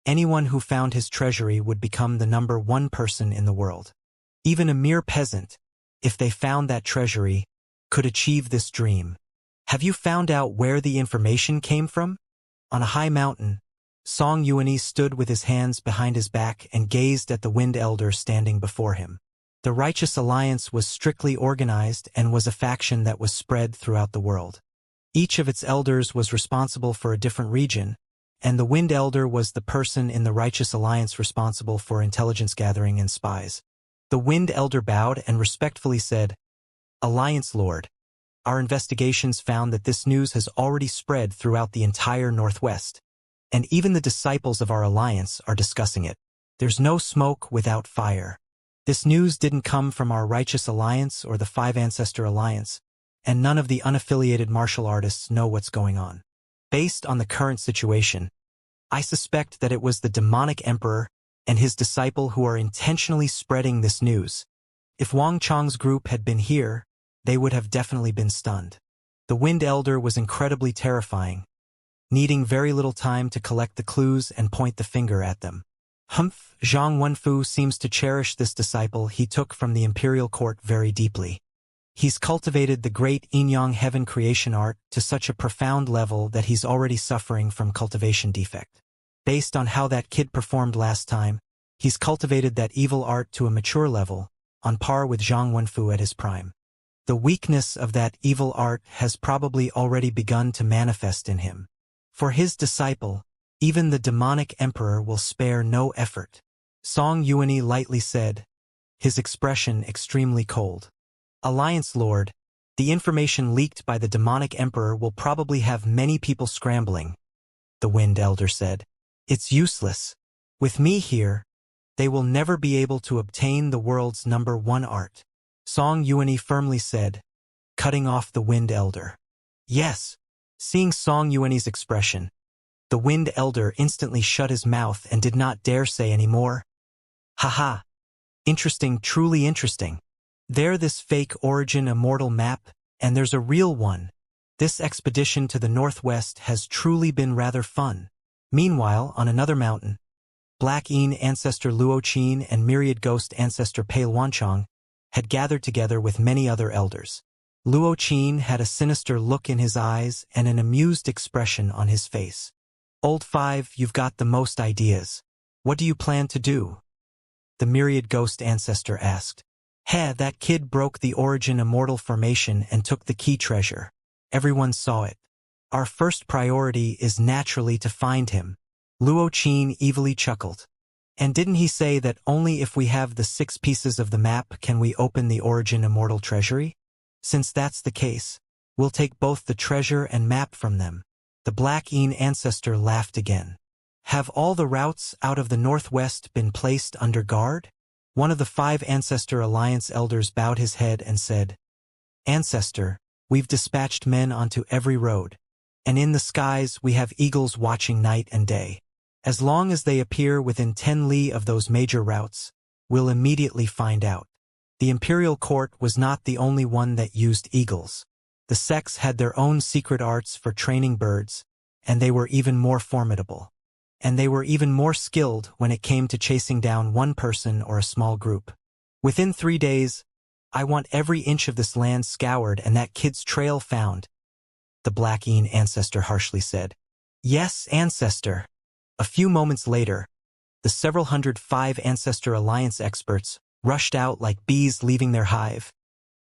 anyone who found his treasury would become the number 1 person in the world. Even a mere peasant, if they found that treasury, could achieve this dream. Have you found out where the information came from? On a high mountain, Song Yuani stood with his hands behind his back and gazed at the Wind Elder standing before him. The Righteous Alliance was strictly organized and was a faction that was spread throughout the world. Each of its elders was responsible for a different region, and the Wind Elder was the person in the Righteous Alliance responsible for intelligence gathering and spies. The Wind Elder bowed and respectfully said, "Alliance Lord, our investigations found that this news has already spread throughout the entire Northwest, and even the disciples of our alliance are discussing it. There's no smoke without fire. This news didn't come from our Righteous Alliance or the 5 Ancestor Alliance, and none of the unaffiliated martial artists know what's going on. Based on the current situation, I suspect that it was the demonic emperor and his disciple who are intentionally spreading this news. If Wang Chong's group had been here, they would have definitely been stunned." The Wind Elder was incredibly terrifying, needing very little time to collect the clues and point the finger at them. Zhang Wenfu seems to cherish this disciple he took from the imperial court very deeply. He's cultivated the great Yin-Yang heaven creation art to such a profound level that he's already suffering from cultivation defect. Based on how that kid performed last time, he's cultivated that evil art to a mature level, on par with Zhang Wenfu at his prime. The weakness of that evil art has probably already begun to manifest in him. For his disciple, even the demonic emperor will spare no effort. Song Yuani lightly said, his expression extremely cold. "Alliance Lord, the information leaked by the demonic emperor will probably have many people scrambling," the Wind Elder said. "It's useless. With me here, they will never be able to obtain the world's #1 art," Song Yuani firmly said, cutting off the Wind Elder. "Yes, Seeing Song Yuanyi's expression, the Wind Elder instantly shut his mouth and did not dare say any more. Haha. Interesting, truly interesting. There this fake origin immortal map, and there's a real one. This expedition to the northwest has truly been rather fun. Meanwhile, on another mountain, Black Een ancestor Luoqin and myriad ghost ancestor Pei Wanchong had gathered together with many other elders. Luoqin had a sinister look in his eyes and an amused expression on his face. Old Five, you've got the most ideas. What do you plan to do? The myriad ghost ancestor asked. That kid broke the origin immortal formation and took the key treasure. Everyone saw it. Our first priority is naturally to find him. Luoqin evilly chuckled. And didn't he say that only if we have the 6 pieces of the map can we open the origin immortal treasury? Since that's the case, we'll take both the treasure and map from them. The Black Een ancestor laughed again. Have all the routes out of the northwest been placed under guard? One of the 5 Ancestor Alliance elders bowed his head and said, Ancestor, we've dispatched men onto every road, and in the skies we have eagles watching night and day. As long as they appear within 10 li of those major routes, we'll immediately find out. The imperial court was not the only one that used eagles. The sects had their own secret arts for training birds, and they were even more formidable. And they were even more skilled when it came to chasing down one person or a small group. Within 3 days, I want every inch of this land scoured and that kid's trail found, the Black Een ancestor harshly said. Yes, ancestor. A few moments later, the several hundred 5 Ancestor Alliance experts rushed out like bees leaving their hive.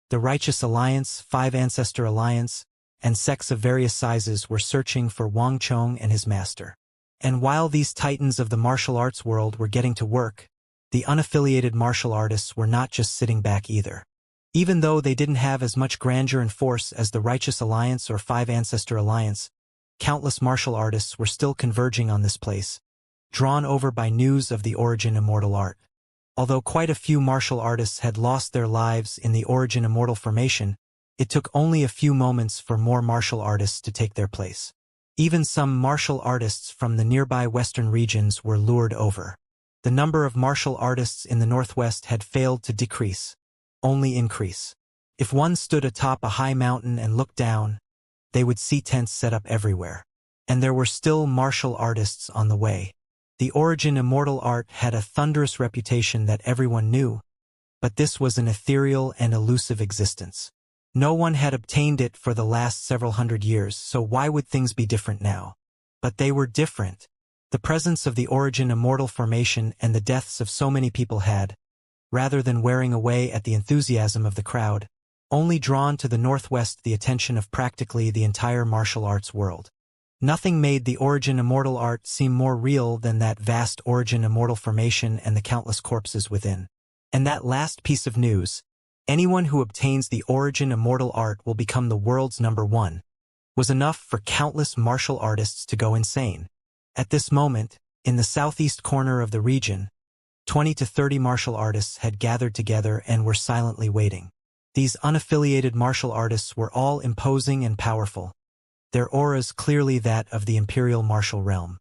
The Righteous Alliance, 5 Ancestor Alliance, and sects of various sizes were searching for Wang Chong and his master. And while these titans of the martial arts world were getting to work, the unaffiliated martial artists were not just sitting back either. Even though they didn't have as much grandeur and force as the Righteous Alliance or 5 Ancestor Alliance, countless martial artists were still converging on this place, drawn over by news of the origin immortal art. Although quite a few martial artists had lost their lives in the origin immortal formation, it took only a few moments for more martial artists to take their place. Even some martial artists from the nearby western regions were lured over. The number of martial artists in the northwest had failed to decrease, only increase. If one stood atop a high mountain and looked down, they would see tents set up everywhere. And there were still martial artists on the way. The origin immortal art had a thunderous reputation that everyone knew, but this was an ethereal and elusive existence. No one had obtained it for the last several hundred years, so why would things be different now? But they were different. The presence of the origin immortal formation and the deaths of so many people had, rather than wearing away at the enthusiasm of the crowd, only drawn to the northwest the attention of practically the entire martial arts world. Nothing made the origin immortal art seem more real than that vast origin immortal formation and the countless corpses within. And that last piece of news, anyone who obtains the origin immortal art will become the world's #1, was enough for countless martial artists to go insane. At this moment, in the southeast corner of the region, 20 to 30 martial artists had gathered together and were silently waiting. These unaffiliated martial artists were all imposing and powerful, their auras clearly that of the imperial martial realm.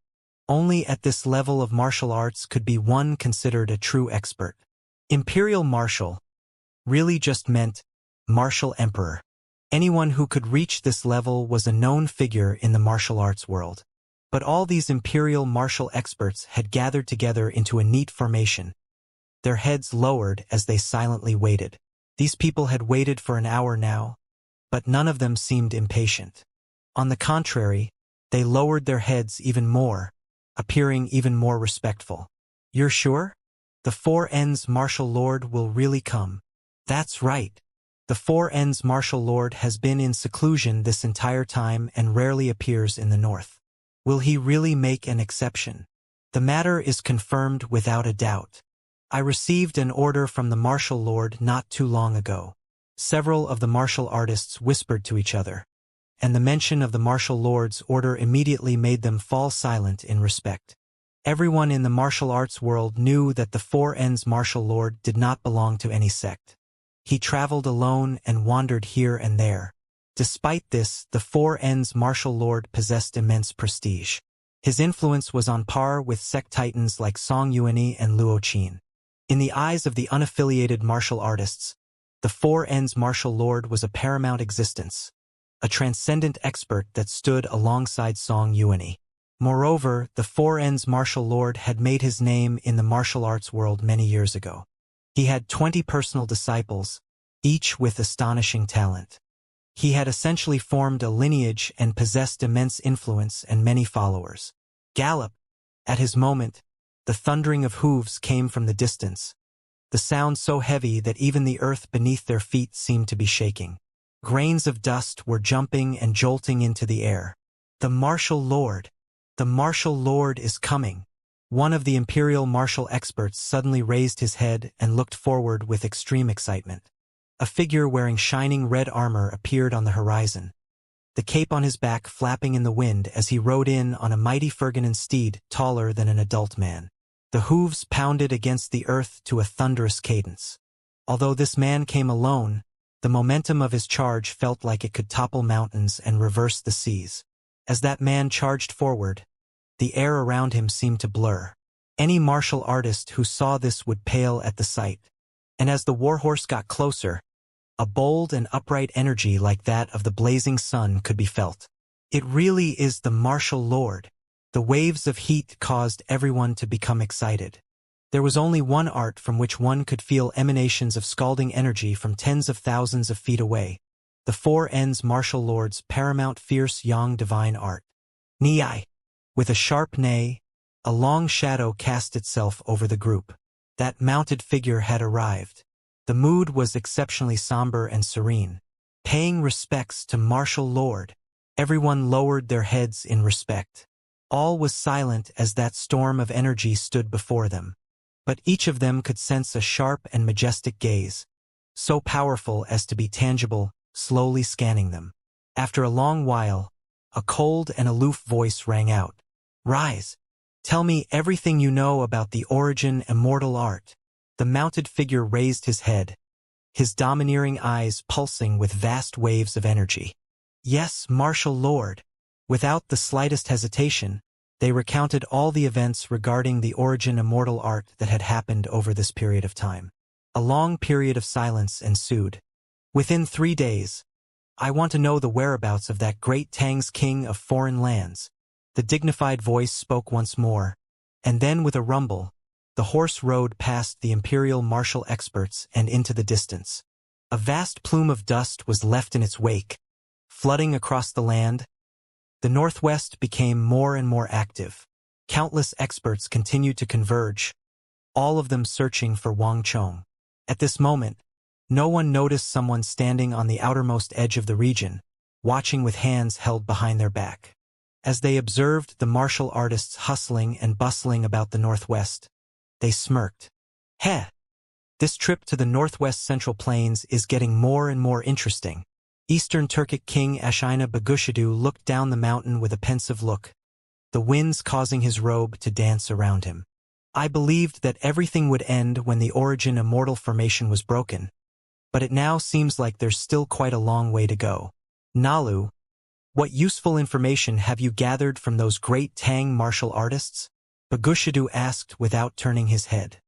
Only at this level of martial arts could be one considered a true expert. Imperial martial really just meant martial emperor. Anyone who could reach this level was a known figure in the martial arts world. But all these imperial martial experts had gathered together into a neat formation, their heads lowered as they silently waited. These people had waited for an hour now, but none of them seemed impatient. On the contrary, they lowered their heads even more, appearing even more respectful. You're sure? The 4 Ends Martial Lord will really come. That's right. The 4 Ends Martial Lord has been in seclusion this entire time and rarely appears in the north. Will he really make an exception? The matter is confirmed without a doubt. I received an order from the Martial Lord not too long ago. Several of the martial artists whispered to each other, and the mention of the Martial Lord's order immediately made them fall silent in respect. Everyone in the martial arts world knew that the 4 Ends Martial Lord did not belong to any sect. He traveled alone and wandered here and there, Despite this, the Four Ends martial lord possessed immense prestige. His influence was on par with sect titans like Song Yuanyi and Luo Qin. In the eyes of the unaffiliated martial artists, the Four Ends martial lord was a paramount existence, a transcendent expert that stood alongside Song Yuanyi. Moreover, the Four Ends martial lord had made his name in the martial arts world many years ago. He had 20 personal disciples, each with astonishing talent. He had essentially formed a lineage and possessed immense influence and many followers. Gallop! At his moment, the thundering of hooves came from the distance, the sound so heavy that even the earth beneath their feet seemed to be shaking. Grains of dust were jumping and jolting into the air. The martial lord! The martial lord is coming! One of the imperial martial experts suddenly raised his head and looked forward with extreme excitement. A figure wearing shining red armor appeared on the horizon, the cape on his back flapping in the wind as he rode in on a mighty Ferganan steed taller than an adult man. The hooves pounded against the earth to a thunderous cadence. Although this man came alone, the momentum of his charge felt like it could topple mountains and reverse the seas. As that man charged forward, the air around him seemed to blur. Any martial artist who saw this would pale at the sight. And as the warhorse got closer, a bold and upright energy like that of the blazing sun could be felt. It really is the martial lord. The waves of heat caused everyone to become excited. There was only one art from which one could feel emanations of scalding energy from tens of thousands of feet away. The Four Ends martial lord's paramount fierce yang divine art. Ni. With a sharp neigh, a long shadow cast itself over the group. That mounted figure had arrived. The mood was exceptionally somber and serene. Paying respects to martial lord, everyone lowered their heads in respect. All was silent as that storm of energy stood before them. But each of them could sense a sharp and majestic gaze, so powerful as to be tangible, slowly scanning them. After a long while, a cold and aloof voice rang out. "Rise! Tell me everything you know about the origin immortal art." The mounted figure raised his head, his domineering eyes pulsing with vast waves of energy. "Yes, martial lord." Without the slightest hesitation, they recounted all the events regarding the origin immortal art that had happened over this period of time. A long period of silence ensued. "Within 3 days, I want to know the whereabouts of that great Tang's king of foreign lands." The dignified voice spoke once more, and then with a rumble, the horse rode past the imperial martial experts and into the distance. A vast plume of dust was left in its wake, flooding across the land. The northwest became more and more active. Countless experts continued to converge, all of them searching for Wang Chong. At this moment, no one noticed someone standing on the outermost edge of the region, watching with hands held behind their back. As they observed the martial artists hustling and bustling about the northwest, they smirked. "Heh! This trip to the northwest central plains is getting more and more interesting." Eastern Turkic King Ashina Bagushidu looked down the mountain with a pensive look, the winds causing his robe to dance around him. "I believed that everything would end when the origin immortal formation was broken, but it now seems like there's still quite a long way to go. Nalu, what useful information have you gathered from those great Tang martial artists?" Bagushidu asked without turning his head.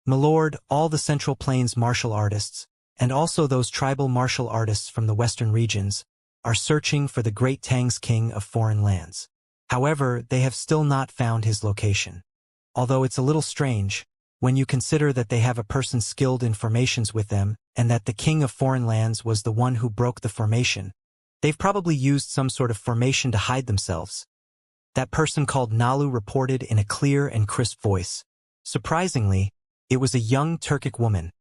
"My lord, all the Central Plains martial artists, and also those tribal martial artists from the western regions, are searching for the great Tang's king of foreign lands. However, they have still not found his location. Although it's a little strange, when you consider that they have a person skilled in formations with them, and that the king of foreign lands was the one who broke the formation. They've probably used some sort of formation to hide themselves." That person called Nalu reported in a clear and crisp voice. Surprisingly, it was a young Turkic woman,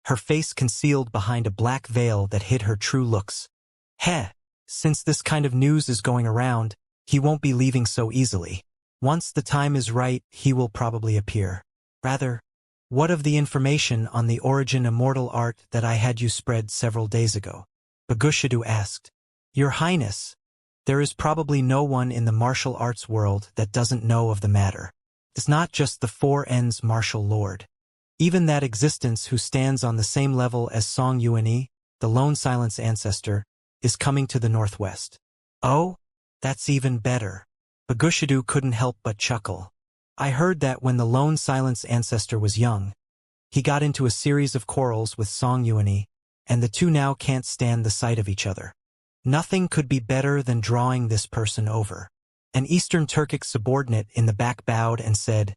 her face concealed behind a black veil that hid her true looks. "Heh, since this kind of news is going around, he won't be leaving so easily. Once the time is right, he will probably appear. Rather, what of the information on the origin immortal art that I had you spread several days ago?" Bagushidu asked. "Your Highness, there is probably no one in the martial arts world that doesn't know of the matter. It's not just the Four Ends martial lord. Even that existence who stands on the same level as Song Yuanyi, the Lone Silence ancestor, is coming to the northwest. Oh, that's even better. Bagushidu couldn't help but chuckle. I heard that when the lone silence ancestor was young, he got into a series of quarrels with Song Yuani, and the two now can't stand the sight of each other. Nothing could be better than drawing this person over. An Eastern Turkic subordinate in the back bowed and said,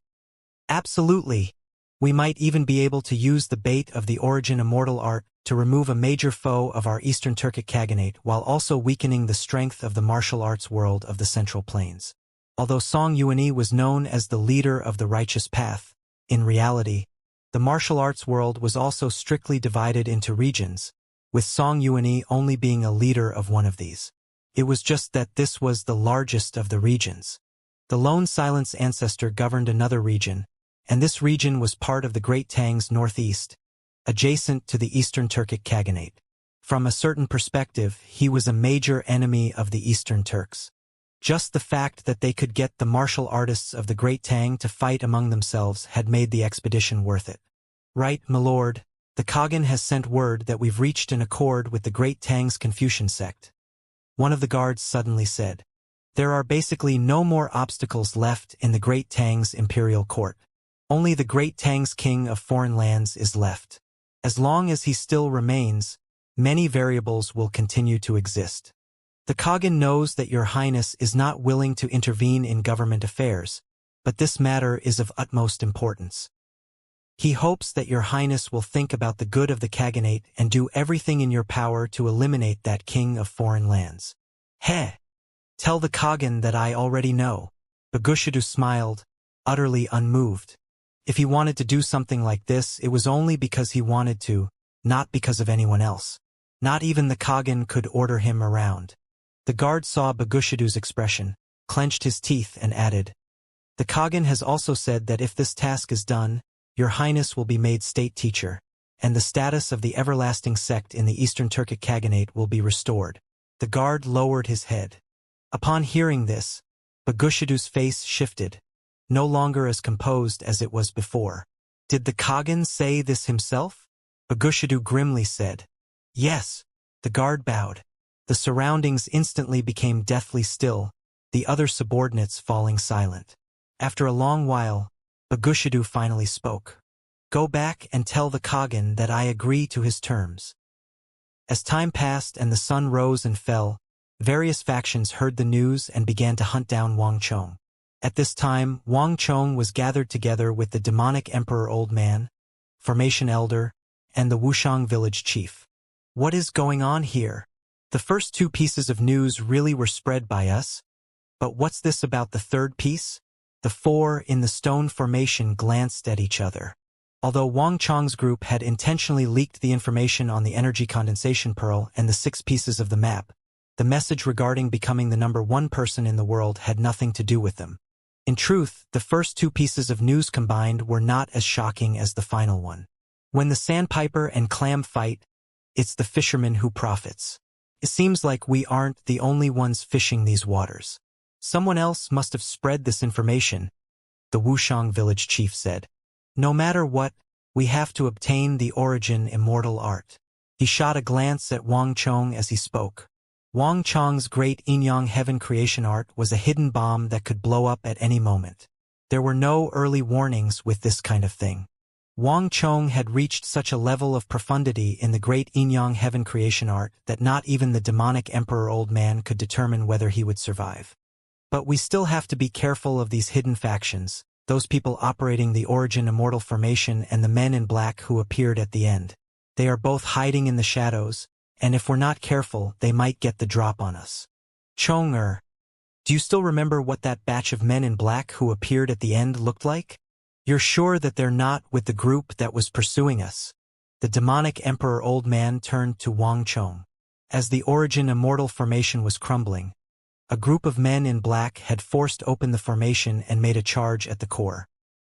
"Absolutely. We might even be able to use the bait of the origin immortal art to remove a major foe of our Eastern Turkic Khaganate while also weakening the strength of the martial arts world of the Central Plains." Although Song Yuani was known as the leader of the righteous path, in reality, the martial arts world was also strictly divided into regions, with Song Yuani only being a leader of one of these. It was just that this was the largest of the regions. The lone silence ancestor governed another region, and this region was part of the Great Tang's northeast, adjacent to the Eastern Turkic Khaganate. From a certain perspective, he was a major enemy of the Eastern Turks. Just the fact that they could get the martial artists of the Great Tang to fight among themselves had made the expedition worth it. "Right, my lord, the Khagan has sent word that we've reached an accord with the Great Tang's Confucian sect," one of the guards suddenly said. "There are basically no more obstacles left in the Great Tang's imperial court. Only the Great Tang's king of foreign lands is left. As long as he still remains, many variables will continue to exist. The Khagan knows that your highness is not willing to intervene in government affairs, but this matter is of utmost importance. He hopes that your highness will think about the good of the Khaganate and do everything in your power to eliminate that king of foreign lands." "Heh! Tell the Khagan that I already know." Bagushidu smiled, utterly unmoved. If he wanted to do something like this, it was only because he wanted to, not because of anyone else. Not even the Khagan could order him around. The guard saw Bagushidu's expression, clenched his teeth, and added, "The Khagan has also said that if this task is done, your highness will be made state teacher, and the status of the everlasting sect in the Eastern Turkic Khaganate will be restored." The guard lowered his head. Upon hearing this, Bagushidu's face shifted, no longer as composed as it was before. "Did the Khagan say this himself?" Bagushidu grimly said. "Yes." The guard bowed. The surroundings instantly became deathly still, the other subordinates falling silent. After a long while, Bagushidu finally spoke. "Go back and tell the Khagan that I agree to his terms." As time passed and the sun rose and fell, various factions heard the news and began to hunt down Wang Chong. At this time, Wang Chong was gathered together with the demonic emperor Old Man, Formation Elder, and the Wuxiang village chief. "What is going on here? The first two pieces of news really were spread by us, but what's this about the third piece?" The four in the stone formation glanced at each other. Although Wang Chong's group had intentionally leaked the information on the energy condensation pearl and the 6 pieces of the map, the message regarding becoming the #1 person in the world had nothing to do with them. In truth, the first 2 pieces of news combined were not as shocking as the final one. When the sandpiper and clam fight, it's the fisherman who profits. It seems like we aren't the only ones fishing these waters. Someone else must have spread this information, the Wuxiang village chief said. "No matter what, we have to obtain the origin immortal art." He shot a glance at Wang Chong as he spoke. Wang Chong's great Inyang heaven creation art was a hidden bomb that could blow up at any moment. There were no early warnings with this kind of thing. Wang Chong had reached such a level of profundity in the great Inyang heaven creation art that not even the demonic emperor Old Man could determine whether he would survive. But we still have to be careful of these hidden factions, those people operating the origin immortal formation and the men in black who appeared at the end. They are both hiding in the shadows, and if we're not careful, they might get the drop on us. Chong-er, do you still remember what that batch of men in black who appeared at the end looked like? You're sure that they're not with the group that was pursuing us? The demonic emperor Old Man turned to Wang Chong. As the origin immortal formation was crumbling, a group of men in black had forced open the formation and made a charge at the core.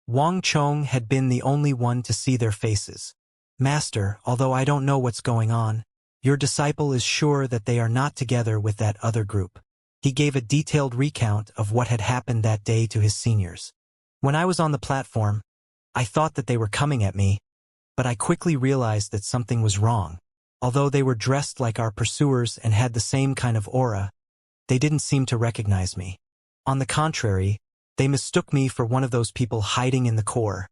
Wang Chong had been the only one to see their faces. "Master, although I don't know what's going on, your disciple is sure that they are not together with that other group." He gave a detailed recount of what had happened that day to his seniors. "When I was on the platform, I thought that they were coming at me, but I quickly realized that something was wrong. Although they were dressed like our pursuers and had the same kind of aura, they didn't seem to recognize me. On the contrary, they mistook me for one of those people hiding in the core.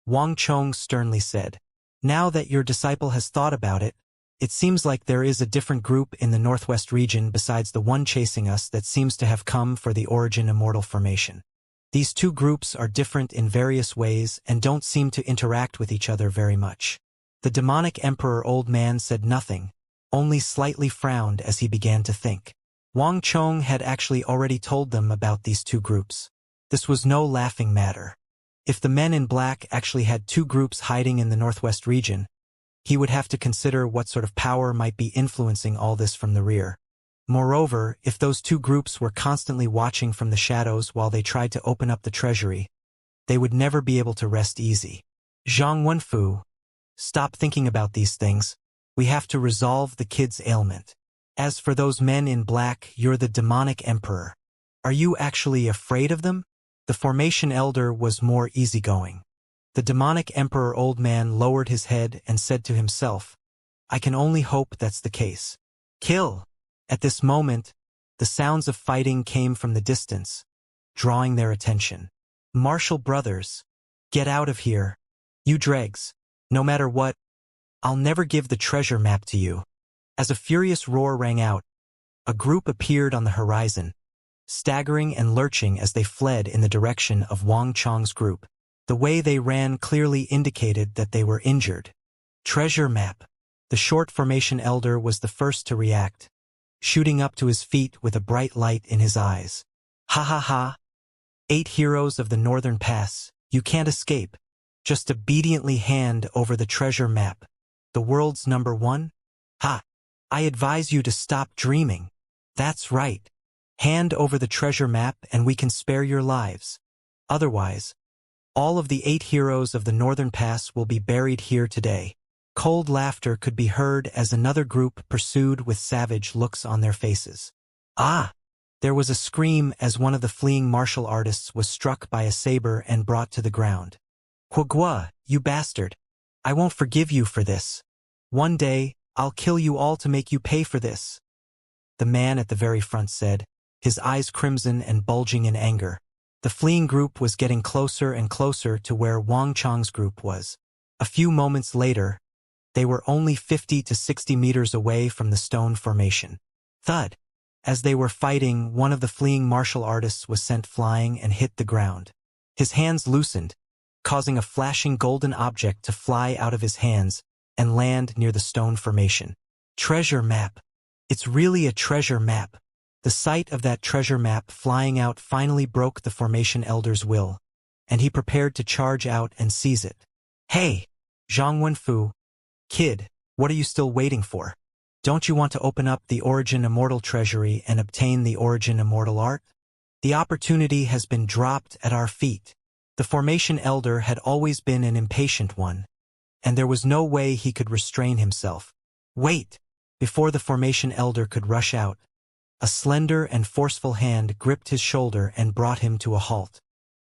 Wang Chong sternly said, "Now that your disciple has thought about it, it seems like there is a different group in the northwest region besides the one chasing us that seems to have come for the origin immortal formation. These two groups are different in various ways and don't seem to interact with each other very much." The demonic emperor old man said nothing, only slightly frowned as he began to think. Wang Chong had actually already told them about these two groups. This was no laughing matter. If the men in black actually had two groups hiding in the northwest region, he would have to consider what sort of power might be influencing all this from the rear. Moreover, if those two groups were constantly watching from the shadows while they tried to open up the treasury, they would never be able to rest easy. Zhang Wenfu, stop thinking about these things. We have to resolve the kid's ailment. As for those men in black, you're the demonic emperor. Are you actually afraid of them? The formation elder was more easygoing. The demonic emperor old man lowered his head and said to himself, "I can only hope that's the case." Kill! At this moment, the sounds of fighting came from the distance, drawing their attention. "Martial brothers, get out of here. You dregs. No matter what, I'll never give the treasure map to you." As a furious roar rang out, a group appeared on the horizon, staggering and lurching as they fled in the direction of Wang Chong's group. The way they ran clearly indicated that they were injured. Treasure map. The short formation elder was the first to react, shooting up to his feet with a bright light in his eyes. "Ha ha ha! 8 heroes of the Northern Pass, you can't escape. Just obediently hand over the treasure map. The world's #1? Ha! I advise you to stop dreaming. That's right. Hand over the treasure map and we can spare your lives. Otherwise, all of the 8 heroes of the Northern Pass will be buried here today." Cold laughter could be heard as another group pursued with savage looks on their faces. "Ah!" There was a scream as one of the fleeing martial artists was struck by a saber and brought to the ground. "Huogua, you bastard! I won't forgive you for this. One day, I'll kill you all to make you pay for this," the man at the very front said, his eyes crimson and bulging in anger. The fleeing group was getting closer and closer to where Wang Chong's group was. A few moments later, they were only 50 to 60 meters away from the stone formation. Thud! As they were fighting, one of the fleeing martial artists was sent flying and hit the ground. His hands loosened, causing a flashing golden object to fly out of his hands and land near the stone formation. Treasure map. It's really a treasure map. The sight of that treasure map flying out finally broke the formation elder's will, and he prepared to charge out and seize it. "Hey, Zhang Wenfu, kid, what are you still waiting for? Don't you want to open up the Origin Immortal Treasury and obtain the Origin Immortal Art? The opportunity has been dropped at our feet." The formation elder had always been an impatient one, and there was no way he could restrain himself. "Wait!" Before the formation elder could rush out, a slender and forceful hand gripped his shoulder and brought him to a halt.